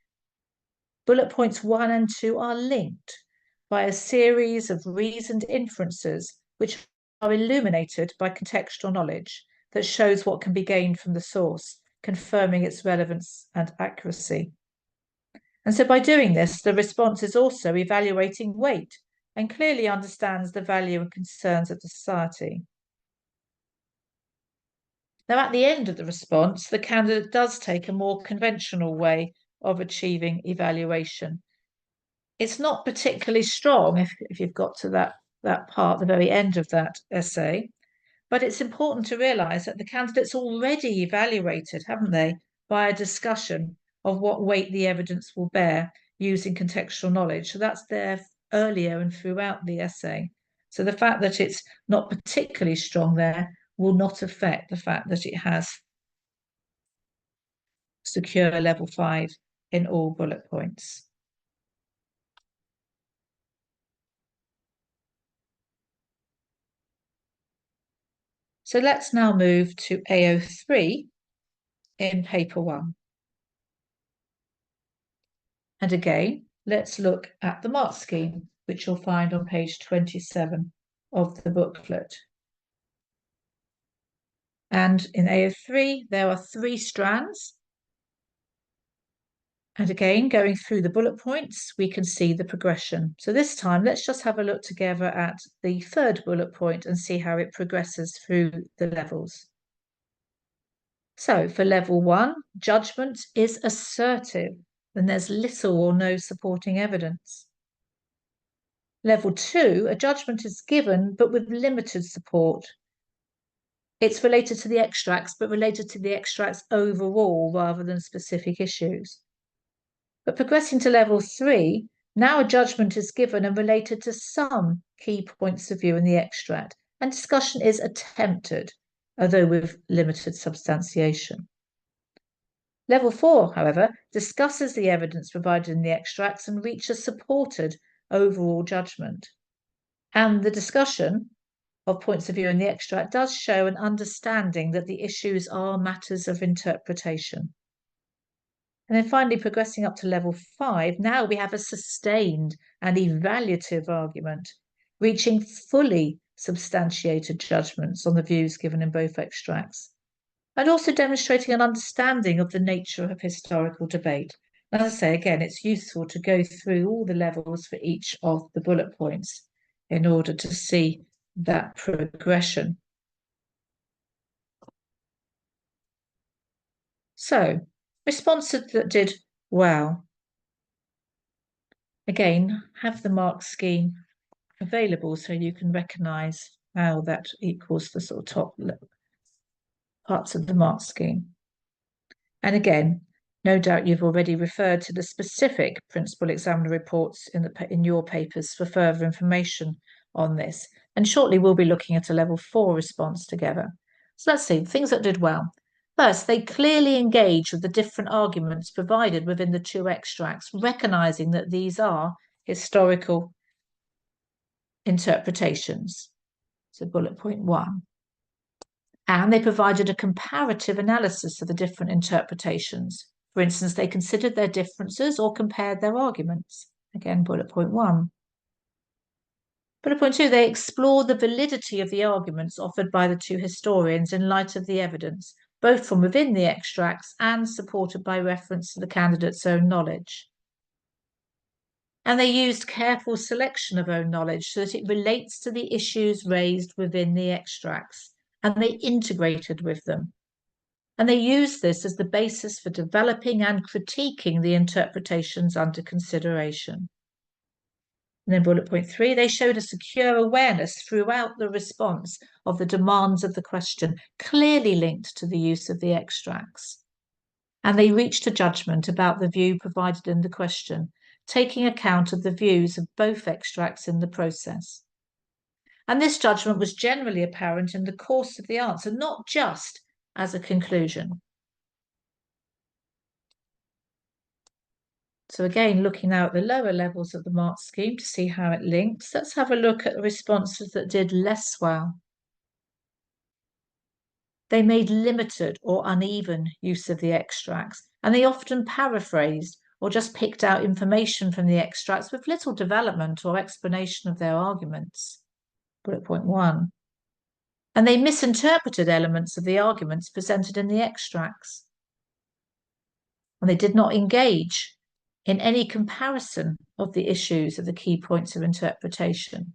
bullet points 1 and 2 are linked by a series of reasoned inferences which are illuminated by contextual knowledge that shows what can be gained from the source, confirming its relevance and accuracy. And so by doing this, the response is also evaluating weight and clearly understands the value and concerns of the society. Now, at the end of the response, the candidate does take a more conventional way of achieving evaluation. It's not particularly strong if you've got to that part, the very end of that essay, but it's important to realise that the candidate's already evaluated, haven't they, by a discussion of what weight the evidence will bear using contextual knowledge. So that's there earlier and throughout the essay. So the fact that it's not particularly strong there will not affect the fact that it has secure level 5 in all bullet points. So let's now move to AO3 in paper 1. And again, let's look at the mark scheme, which you'll find on page 27 of the booklet. And in AO3, there are 3 strands. And again, going through the bullet points, we can see the progression. So this time, let's just have a look together at the 3rd bullet point and see how it progresses through the levels. So for level 1, judgment is assertive, and there's little or no supporting evidence. Level 2, a judgment is given, but with limited support. It's related to the extracts, but related to the extracts overall rather than specific issues. But progressing to level 3, now a judgment is given and related to some key points of view in the extract, and discussion is attempted, although with limited substantiation. Level 4, however, discusses the evidence provided in the extracts and reaches supported overall judgment. And the discussion of points of view in the extract does show an understanding that the issues are matters of interpretation. And then finally, progressing up to level 5, now we have a sustained and evaluative argument, reaching fully substantiated judgments on the views given in both extracts, and also demonstrating an understanding of the nature of historical debate. And as I say, again, it's useful to go through all the levels for each of the bullet points in order to see that progression. So, responses that did well. Again, have the mark scheme available so you can recognise how that equals the sort of top parts of the mark scheme. And again, no doubt you've already referred to the specific principal examiner reports in your papers for further information on this. And shortly we'll be looking at a level 4 response together. So let's see, things that did well. First, they clearly engage with the different arguments provided within the 2 extracts, recognising that these are historical interpretations. So bullet point 1. And they provided a comparative analysis of the different interpretations. For instance, they considered their differences or compared their arguments. Again, bullet point 1. Bullet point 2, they explored the validity of the arguments offered by the 2 historians in light of the evidence, both from within the extracts and supported by reference to the candidate's own knowledge. And they used careful selection of own knowledge so that it relates to the issues raised within the extracts, and they integrated with them. And they used this as the basis for developing and critiquing the interpretations under consideration. And then bullet point 3, they showed a secure awareness throughout the response of the demands of the question, clearly linked to the use of the extracts. And they reached a judgment about the view provided in the question, taking account of the views of both extracts in the process. And this judgment was generally apparent in the course of the answer, not just as a conclusion. So again, looking now at the lower levels of the mark scheme to see how it links, let's have a look at the responses that did less well. They made limited or uneven use of the extracts, and they often paraphrased or just picked out information from the extracts with little development or explanation of their arguments. Bullet point 1. And they misinterpreted elements of the arguments presented in the extracts. And they did not engage in any comparison of the issues of the key points of interpretation.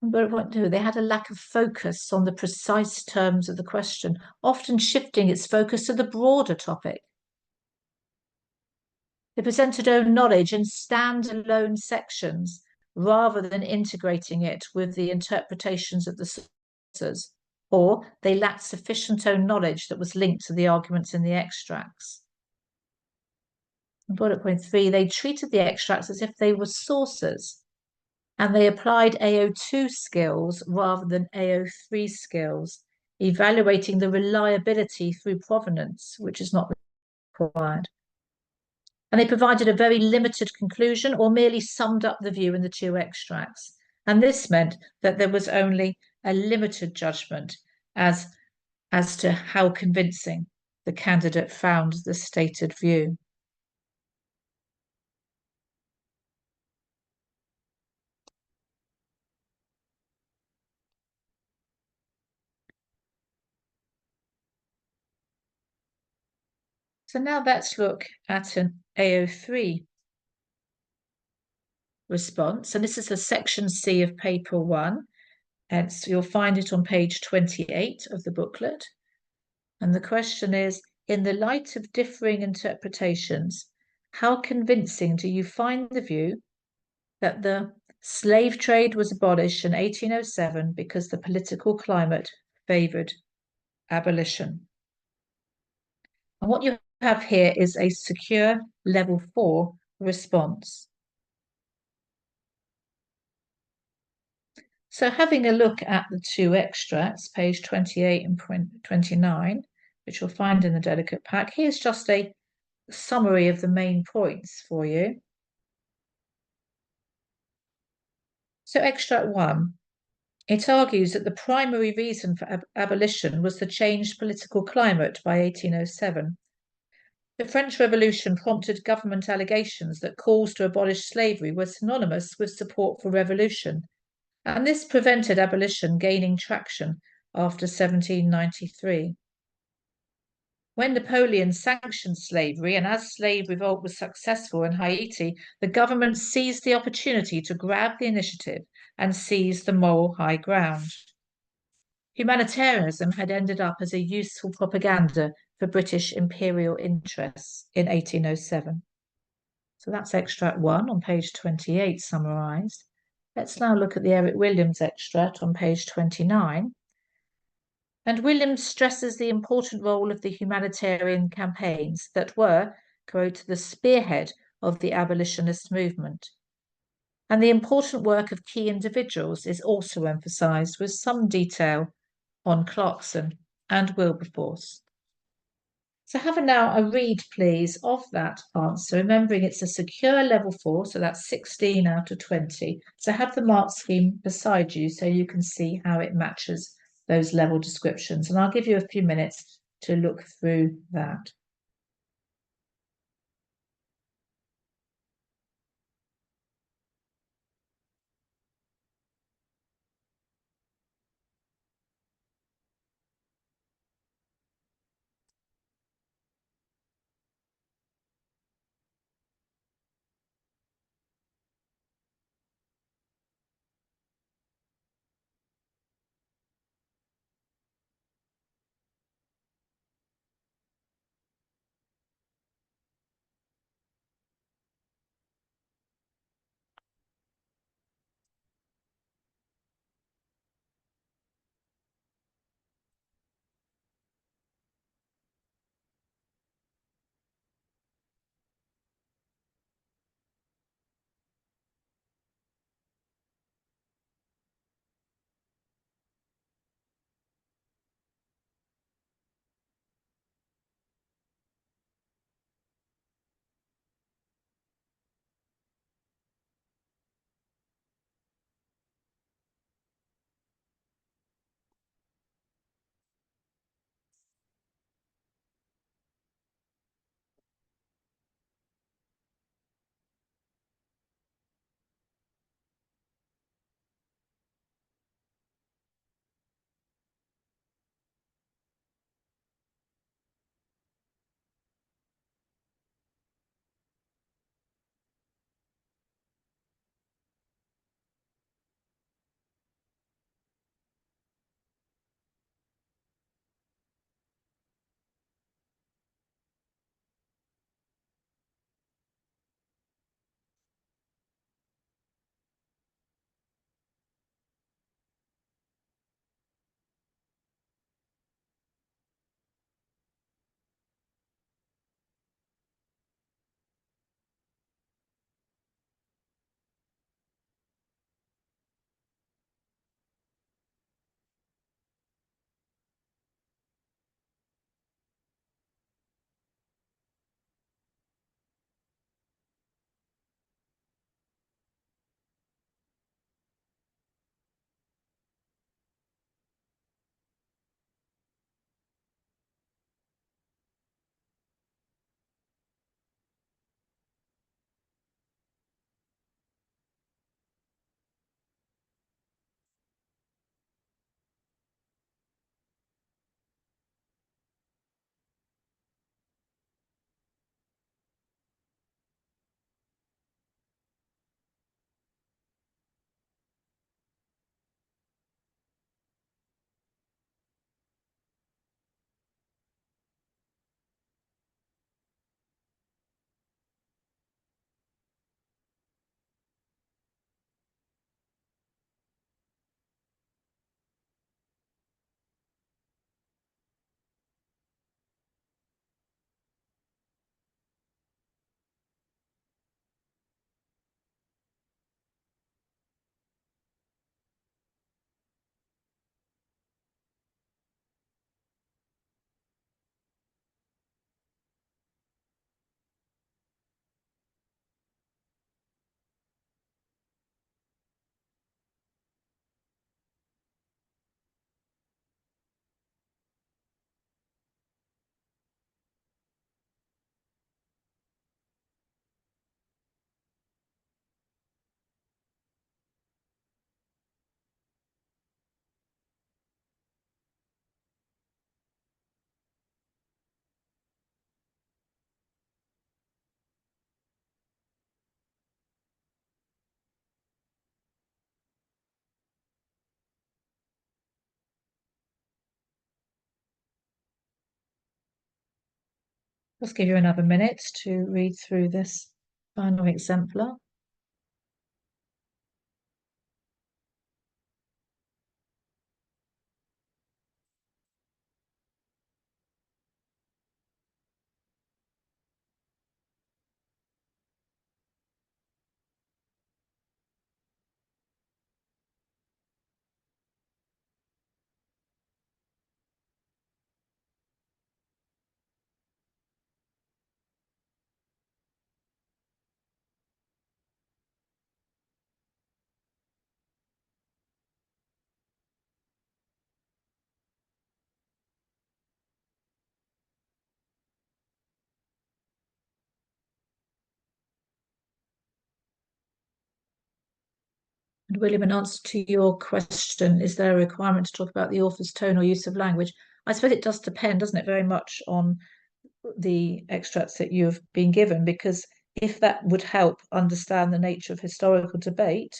But what do they had a lack of focus on the precise terms of the question, often shifting its focus to the broader topic. They presented own knowledge in standalone sections rather than integrating it with the interpretations of the sources, or they lacked sufficient own knowledge that was linked to the arguments in the extracts. Bullet point 3, they treated the extracts as if they were sources, and they applied AO2 skills rather than AO3 skills, evaluating the reliability through provenance, which is not required. And they provided a very limited conclusion or merely summed up the view in the 2 extracts. And this meant that there was only a limited judgment as to how convincing the candidate found the stated view. So now let's look at an AO3 response. And this is a section C of paper 1. And so you'll find it on page 28 of the booklet. And the question is, in the light of differing interpretations, how convincing do you find the view that the slave trade was abolished in 1807 because the political climate favoured abolition? And what you have here is a secure level 4 response. So having a look at the two extracts, page 28 and 29, which you'll find in the delegate pack, here's just a summary of the main points for you. So extract 1, it argues that the primary reason for abolition was the changed political climate by 1807. The French Revolution prompted government allegations that calls to abolish slavery were synonymous with support for revolution, and this prevented abolition gaining traction after 1793. When Napoleon sanctioned slavery, and as slave revolt was successful in Haiti, the government seized the opportunity to grab the initiative and seize the moral high ground. Humanitarianism had ended up as a useful propaganda for British imperial interests in 1807. So that's extract 1 on page 28 summarised. Let's now look at the Eric Williams extract on page 29. And Williams stresses the important role of the humanitarian campaigns that were, quote, the spearhead of the abolitionist movement. And the important work of key individuals is also emphasised with some detail on Clarkson and Wilberforce. So have now a read, please, of that answer, remembering it's a secure level 4, so that's 16 out of 20. So have the mark scheme beside you so you can see how it matches those level descriptions. And I'll give you a few minutes to look through that. Let's give you another minute to read through this final exemplar. And William, in answer to your question, is there a requirement to talk about the author's tone or use of language? I suppose it does depend, doesn't it, very much on the extracts that you've been given, because if that would help understand the nature of historical debate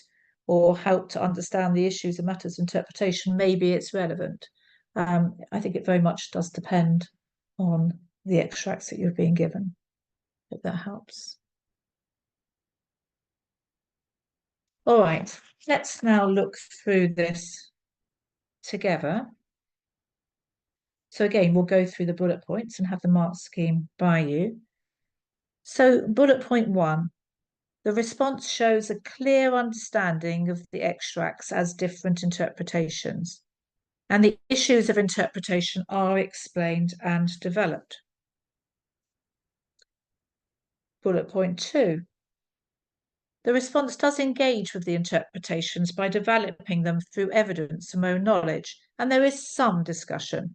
or help to understand the issues and matters of interpretation, maybe it's relevant. I think it very much does depend on the extracts that you've been given, if that helps. All right, let's now look through this together. So again, we'll go through the bullet points and have the mark scheme by you. So bullet point 1, the response shows a clear understanding of the extracts as different interpretations, and the issues of interpretation are explained and developed. Bullet point 2, the response does engage with the interpretations by developing them through evidence and own knowledge, and there is some discussion.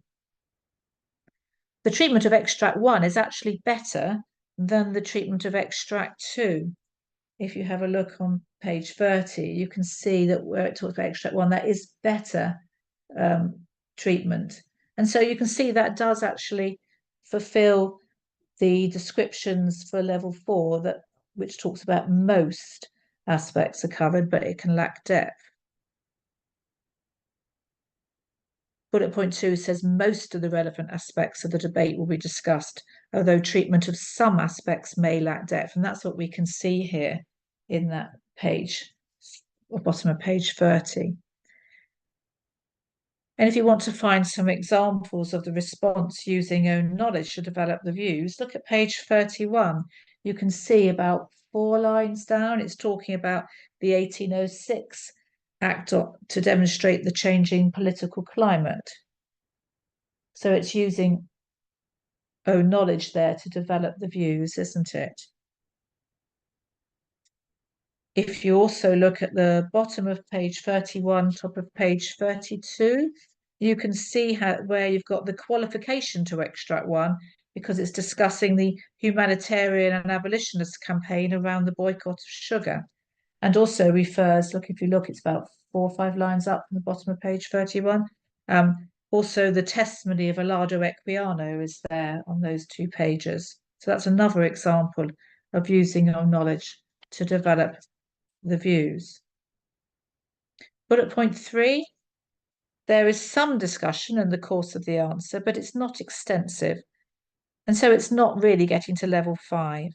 The treatment of extract 1 is actually better than the treatment of extract 2. If you have a look on page 30, you can see that where it talks about extract 1, that is better treatment. And so you can see that does actually fulfill the descriptions for level 4, which talks about most aspects are covered, but it can lack depth. Bullet point 2 says most of the relevant aspects of the debate will be discussed, although treatment of some aspects may lack depth. And that's what we can see here in that page, or bottom of page 30. And if you want to find some examples of the response using own knowledge to develop the views, look at page 31. You can see about 4 lines down, it's talking about the 1806 Act to demonstrate the changing political climate. So it's using own knowledge there to develop the views, isn't it? If you also look at the bottom of page 31, top of page 32, you can see where you've got the qualification to extract 1, because it's discussing the humanitarian and abolitionist campaign around the boycott of sugar, and also refers, if you look, it's about 4 or 5 lines up from the bottom of page 31. Also, the testimony of Alado Equiano is there on those 2 pages. So that's another example of using own knowledge to develop the views. Bullet point 3, there is some discussion in the course of the answer, but it's not extensive. And so it's not really getting to level 5.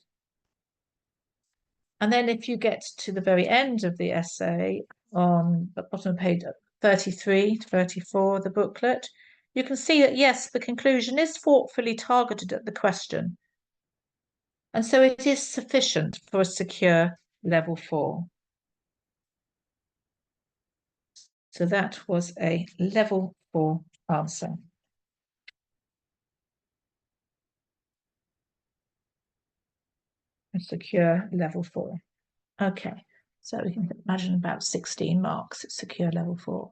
And then if you get to the very end of the essay, on the bottom of page 33 to 34 of the booklet, you can see that, yes, the conclusion is thoughtfully targeted at the question. And so it is sufficient for a secure level 4. So that was a level 4 answer. A secure level 4. Okay, so we can imagine about 16 marks at secure level 4.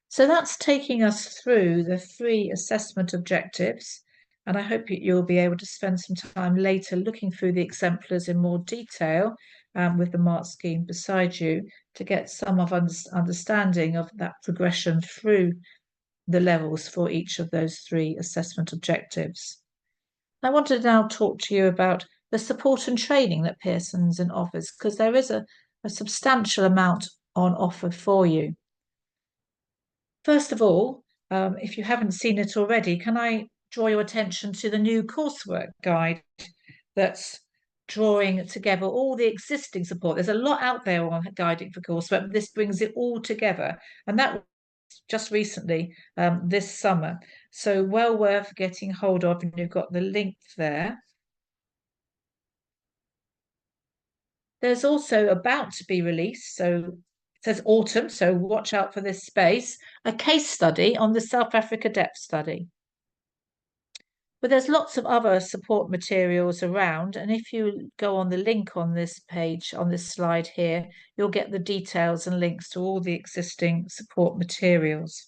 So that's taking us through the 3 assessment objectives, and I hope you'll be able to spend some time later looking through the exemplars in more detail with the mark scheme beside you to get some of understanding of that progression through the levels for each of those 3 assessment objectives. I want to now talk to you about the support and training that Pearson's offers, because there is a substantial amount on offer for you. First of all, if you haven't seen it already, can I draw your attention to the new coursework guide that's drawing together all the existing support. There's a lot out there on guiding for coursework, but this brings it all together. And that was just recently, this summer. So well worth getting hold of, and you've got the link there. There's also about to be released, so it says autumn, so watch out for this space, a case study on the South Africa depth study. But there's lots of other support materials around, and if you go on the link on this page, on this slide here, you'll get the details and links to all the existing support materials.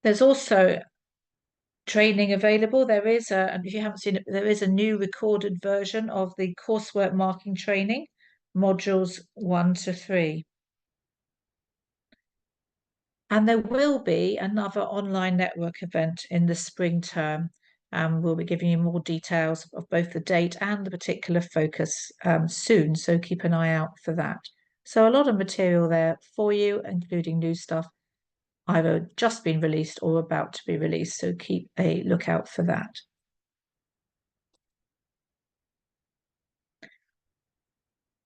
There's also training available. There is and if you haven't seen it, there is a new recorded version of the coursework marking training, modules 1 to 3. And there will be another online network event in the spring term. We'll be giving you more details of both the date and the particular focus soon, so keep an eye out for that. So a lot of material there for you, including new stuff either just been released or about to be released, so keep a lookout for that.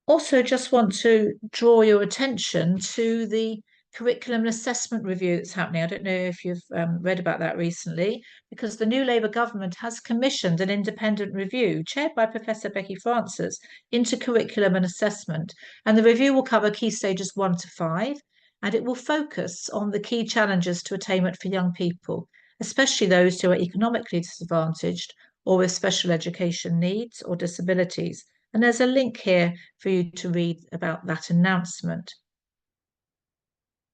Also, just want to draw your attention to the curriculum and assessment review that's happening. I don't know if you've read about that recently, because the new Labour government has commissioned an independent review chaired by Professor Becky Francis into curriculum and assessment. And the review will cover key stages 1 to 5, and it will focus on the key challenges to attainment for young people, especially those who are economically disadvantaged or with special education needs or disabilities. And there's a link here for you to read about that announcement.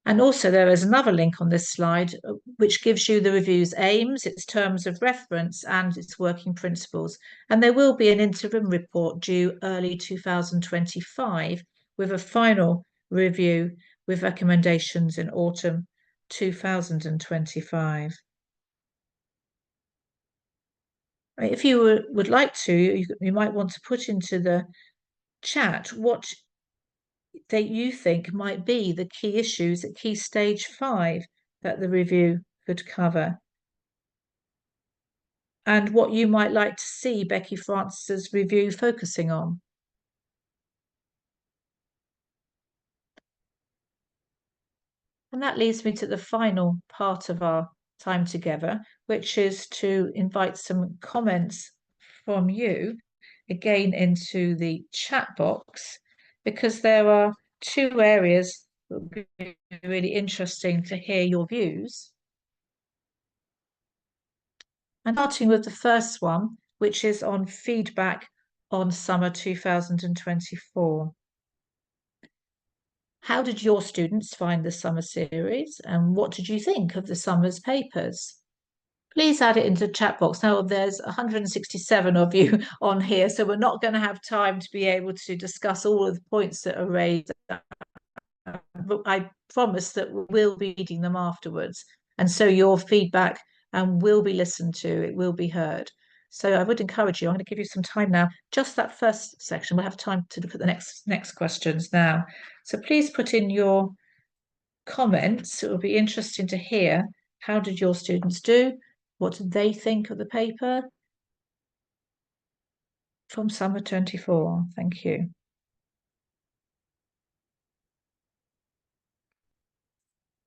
And also there is another link on this slide, which gives you the review's aims, its terms of reference, and its working principles. And there will be an interim report due early 2025 with a final review with recommendations in autumn 2025. If you would like to, you might want to put into the chat what that you think might be the key issues at key stage 5 that the review could cover, and what you might like to see Becky Francis's review focusing on. And that leads me to the final part of our time together, which is to invite some comments from you, again into the chat box, because there are two areas that would be really interesting to hear your views. And starting with the first one, which is on feedback on summer 2024. How did your students find the summer series, and what did you think of the summer's papers? Please add it into the chat box. Now, there's 167 of you on here, so we're not going to have time to be able to discuss all of the points that are raised. But I promise that we'll be reading them afterwards. And so your feedback will be listened to, it will be heard. So I would encourage you, I'm going to give you some time now, just that first section. We'll have time to look at the next questions now. So please put in your comments. It will be interesting to hear, how did your students do? What did they think of the paper from summer 24? Thank you.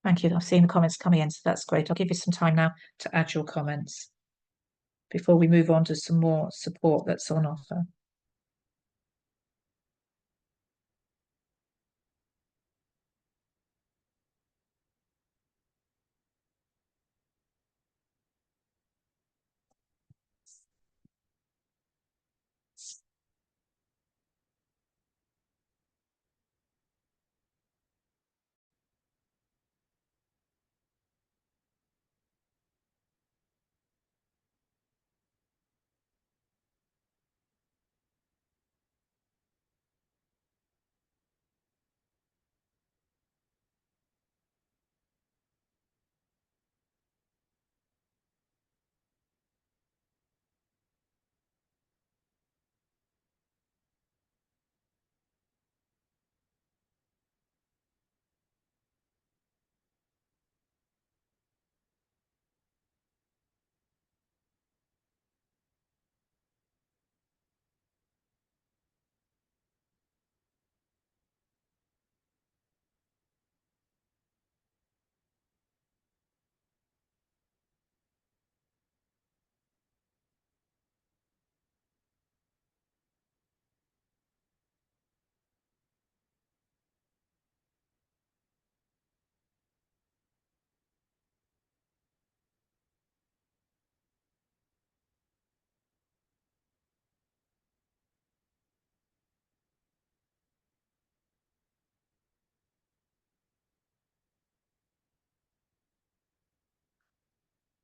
Thank you. I've seen the comments coming in, so that's great. I'll give you some time now to add your comments before we move on to some more support that's on offer.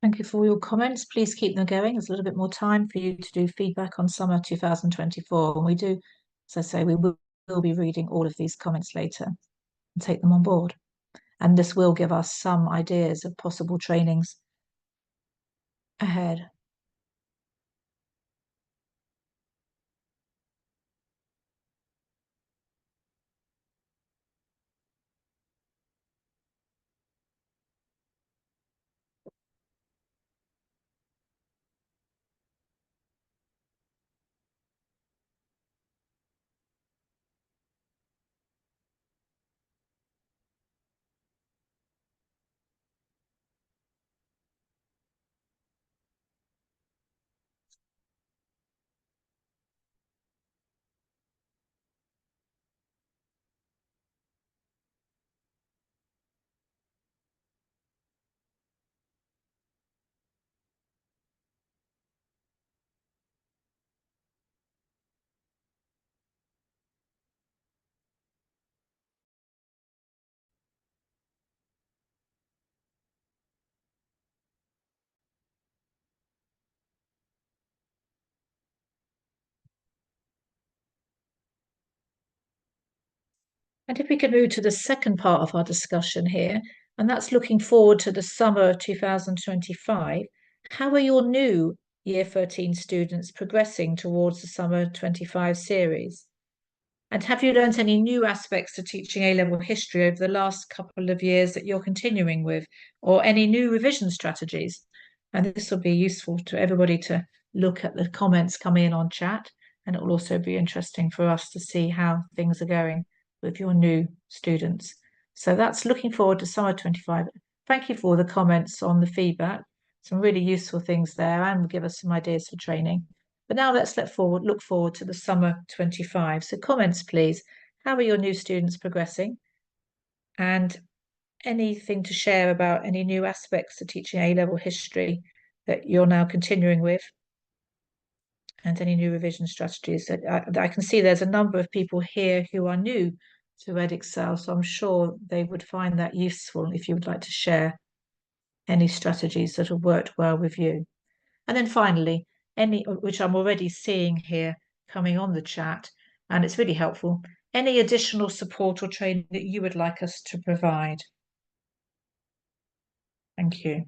Thank you for all your comments. Please keep them going. There's a little bit more time for you to do feedback on summer 2024. And we do, as I say, we will be reading all of these comments later and take them on board. And this will give us some ideas of possible trainings ahead. And if we could move to the second part of our discussion here, and that's looking forward to the summer 2025, how are your new Year 13 students progressing towards the summer 25 series? And have you learnt any new aspects to teaching A-level history over the last couple of years that you're continuing with, or any new revision strategies? And this will be useful to everybody to look at the comments coming in on chat, and it will also be interesting for us to see how things are going with your new students. So that's looking forward to summer 25. Thank you for the comments on the feedback. Some really useful things there and give us some ideas for training. But now let's look forward to the summer 25. So comments, please. How are your new students progressing? And anything to share about any new aspects to teaching A-level history that you're now continuing with? And any new revision strategies. I can see there's a number of people here who are new to Edexcel, so I'm sure they would find that useful if you would like to share any strategies that have worked well with you. And then finally, any which I'm already seeing here coming on the chat, and it's really helpful, any additional support or training that you would like us to provide. Thank you.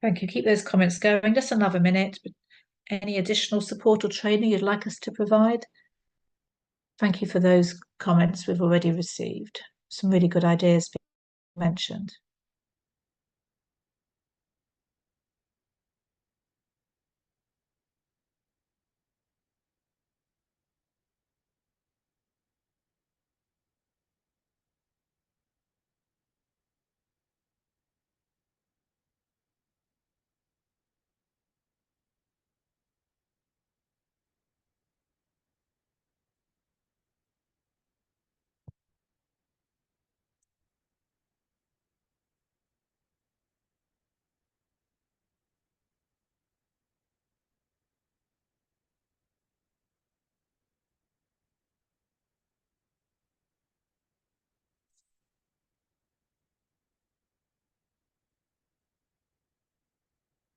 Thank you. Keep those comments going. Just another minute. Any additional support or training you'd like us to provide? Thank you for those comments we've already received. Some really good ideas being mentioned.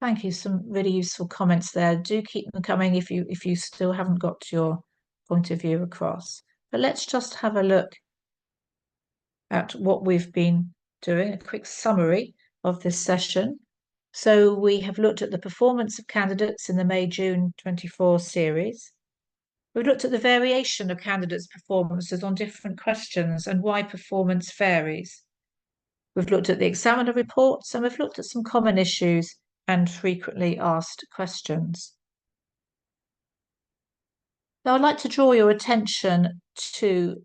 Thank you. Some really useful comments there. Do keep them coming if you still haven't got your point of view across. But let's just have a look at what we've been doing, a quick summary of this session. So we have looked at the performance of candidates in the May-June 24 series. We've looked at the variation of candidates' performances on different questions and why performance varies. We've looked at the examiner reports and we've looked at some common issues and frequently asked questions. Now, I'd like to draw your attention to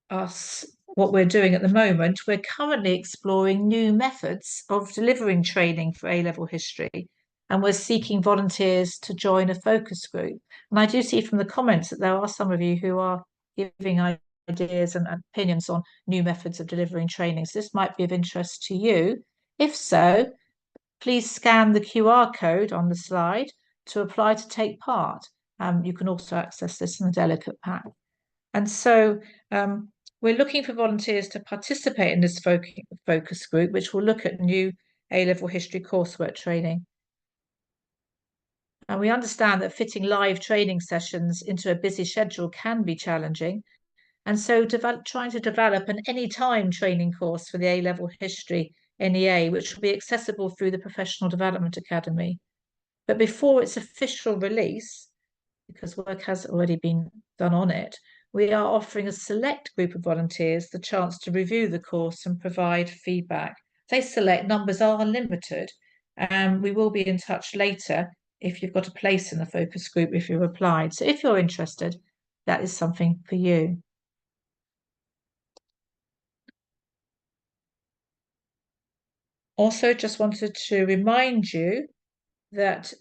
what we're doing at the moment. We're currently exploring new methods of delivering training for A-level history, and we're seeking volunteers to join a focus group. And I do see from the comments that there are some of you who are giving ideas and opinions on new methods of delivering training. So this might be of interest to you. If so, please scan the QR code on the slide to apply to take part. You can also access this in the delegate pack. And so we're looking for volunteers to participate in this focus group, which will look at new A-level history coursework training. And we understand that fitting live training sessions into a busy schedule can be challenging. And so trying to develop an anytime training course for the A-level history NEA, which will be accessible through the Professional Development Academy. But before its official release, because work has already been done on it, we are offering a select group of volunteers the chance to review the course and provide feedback. They select, numbers are limited, and we will be in touch later if you've got a place in the focus group if you've applied. So if you're interested, that is something for you. Also, just wanted to remind you that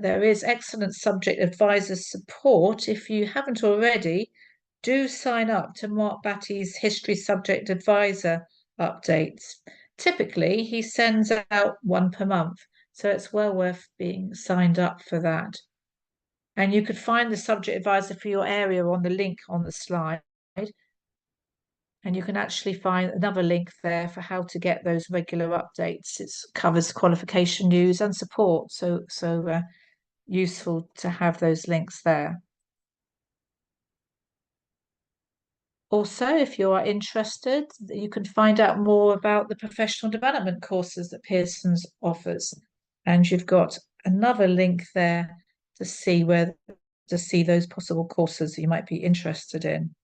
there is excellent subject advisor support. If you haven't already, do sign up to Mark Batty's History Subject Advisor updates. Typically, he sends out one per month, so it's well worth being signed up for that. And you could find the subject advisor for your area on the link on the slide. And you can actually find another link there for how to get those regular updates. It covers qualification news and support, so useful to have those links there. Also, if you are interested, you can find out more about the professional development courses that Pearson's offers. And you've got another link there to see those possible courses that you might be interested in.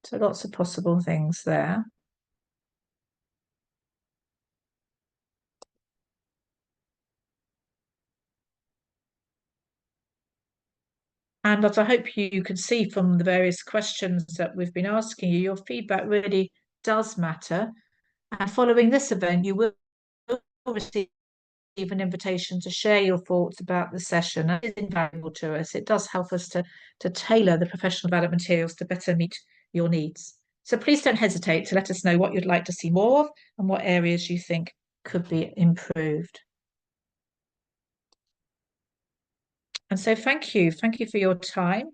So lots of possible things there. And as I hope you can see from the various questions that we've been asking you, your feedback really does matter. And following this event, you will receive an invitation to share your thoughts about the session. It is invaluable to us. It does help us to tailor the professional development materials to better meet your needs. So please don't hesitate to let us know what you'd like to see more of and what areas you think could be improved. And so thank you for your time,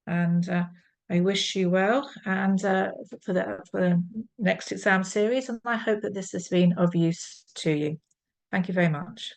and I wish you well and for the next exam series, and I hope that this has been of use to you. Thank you very much.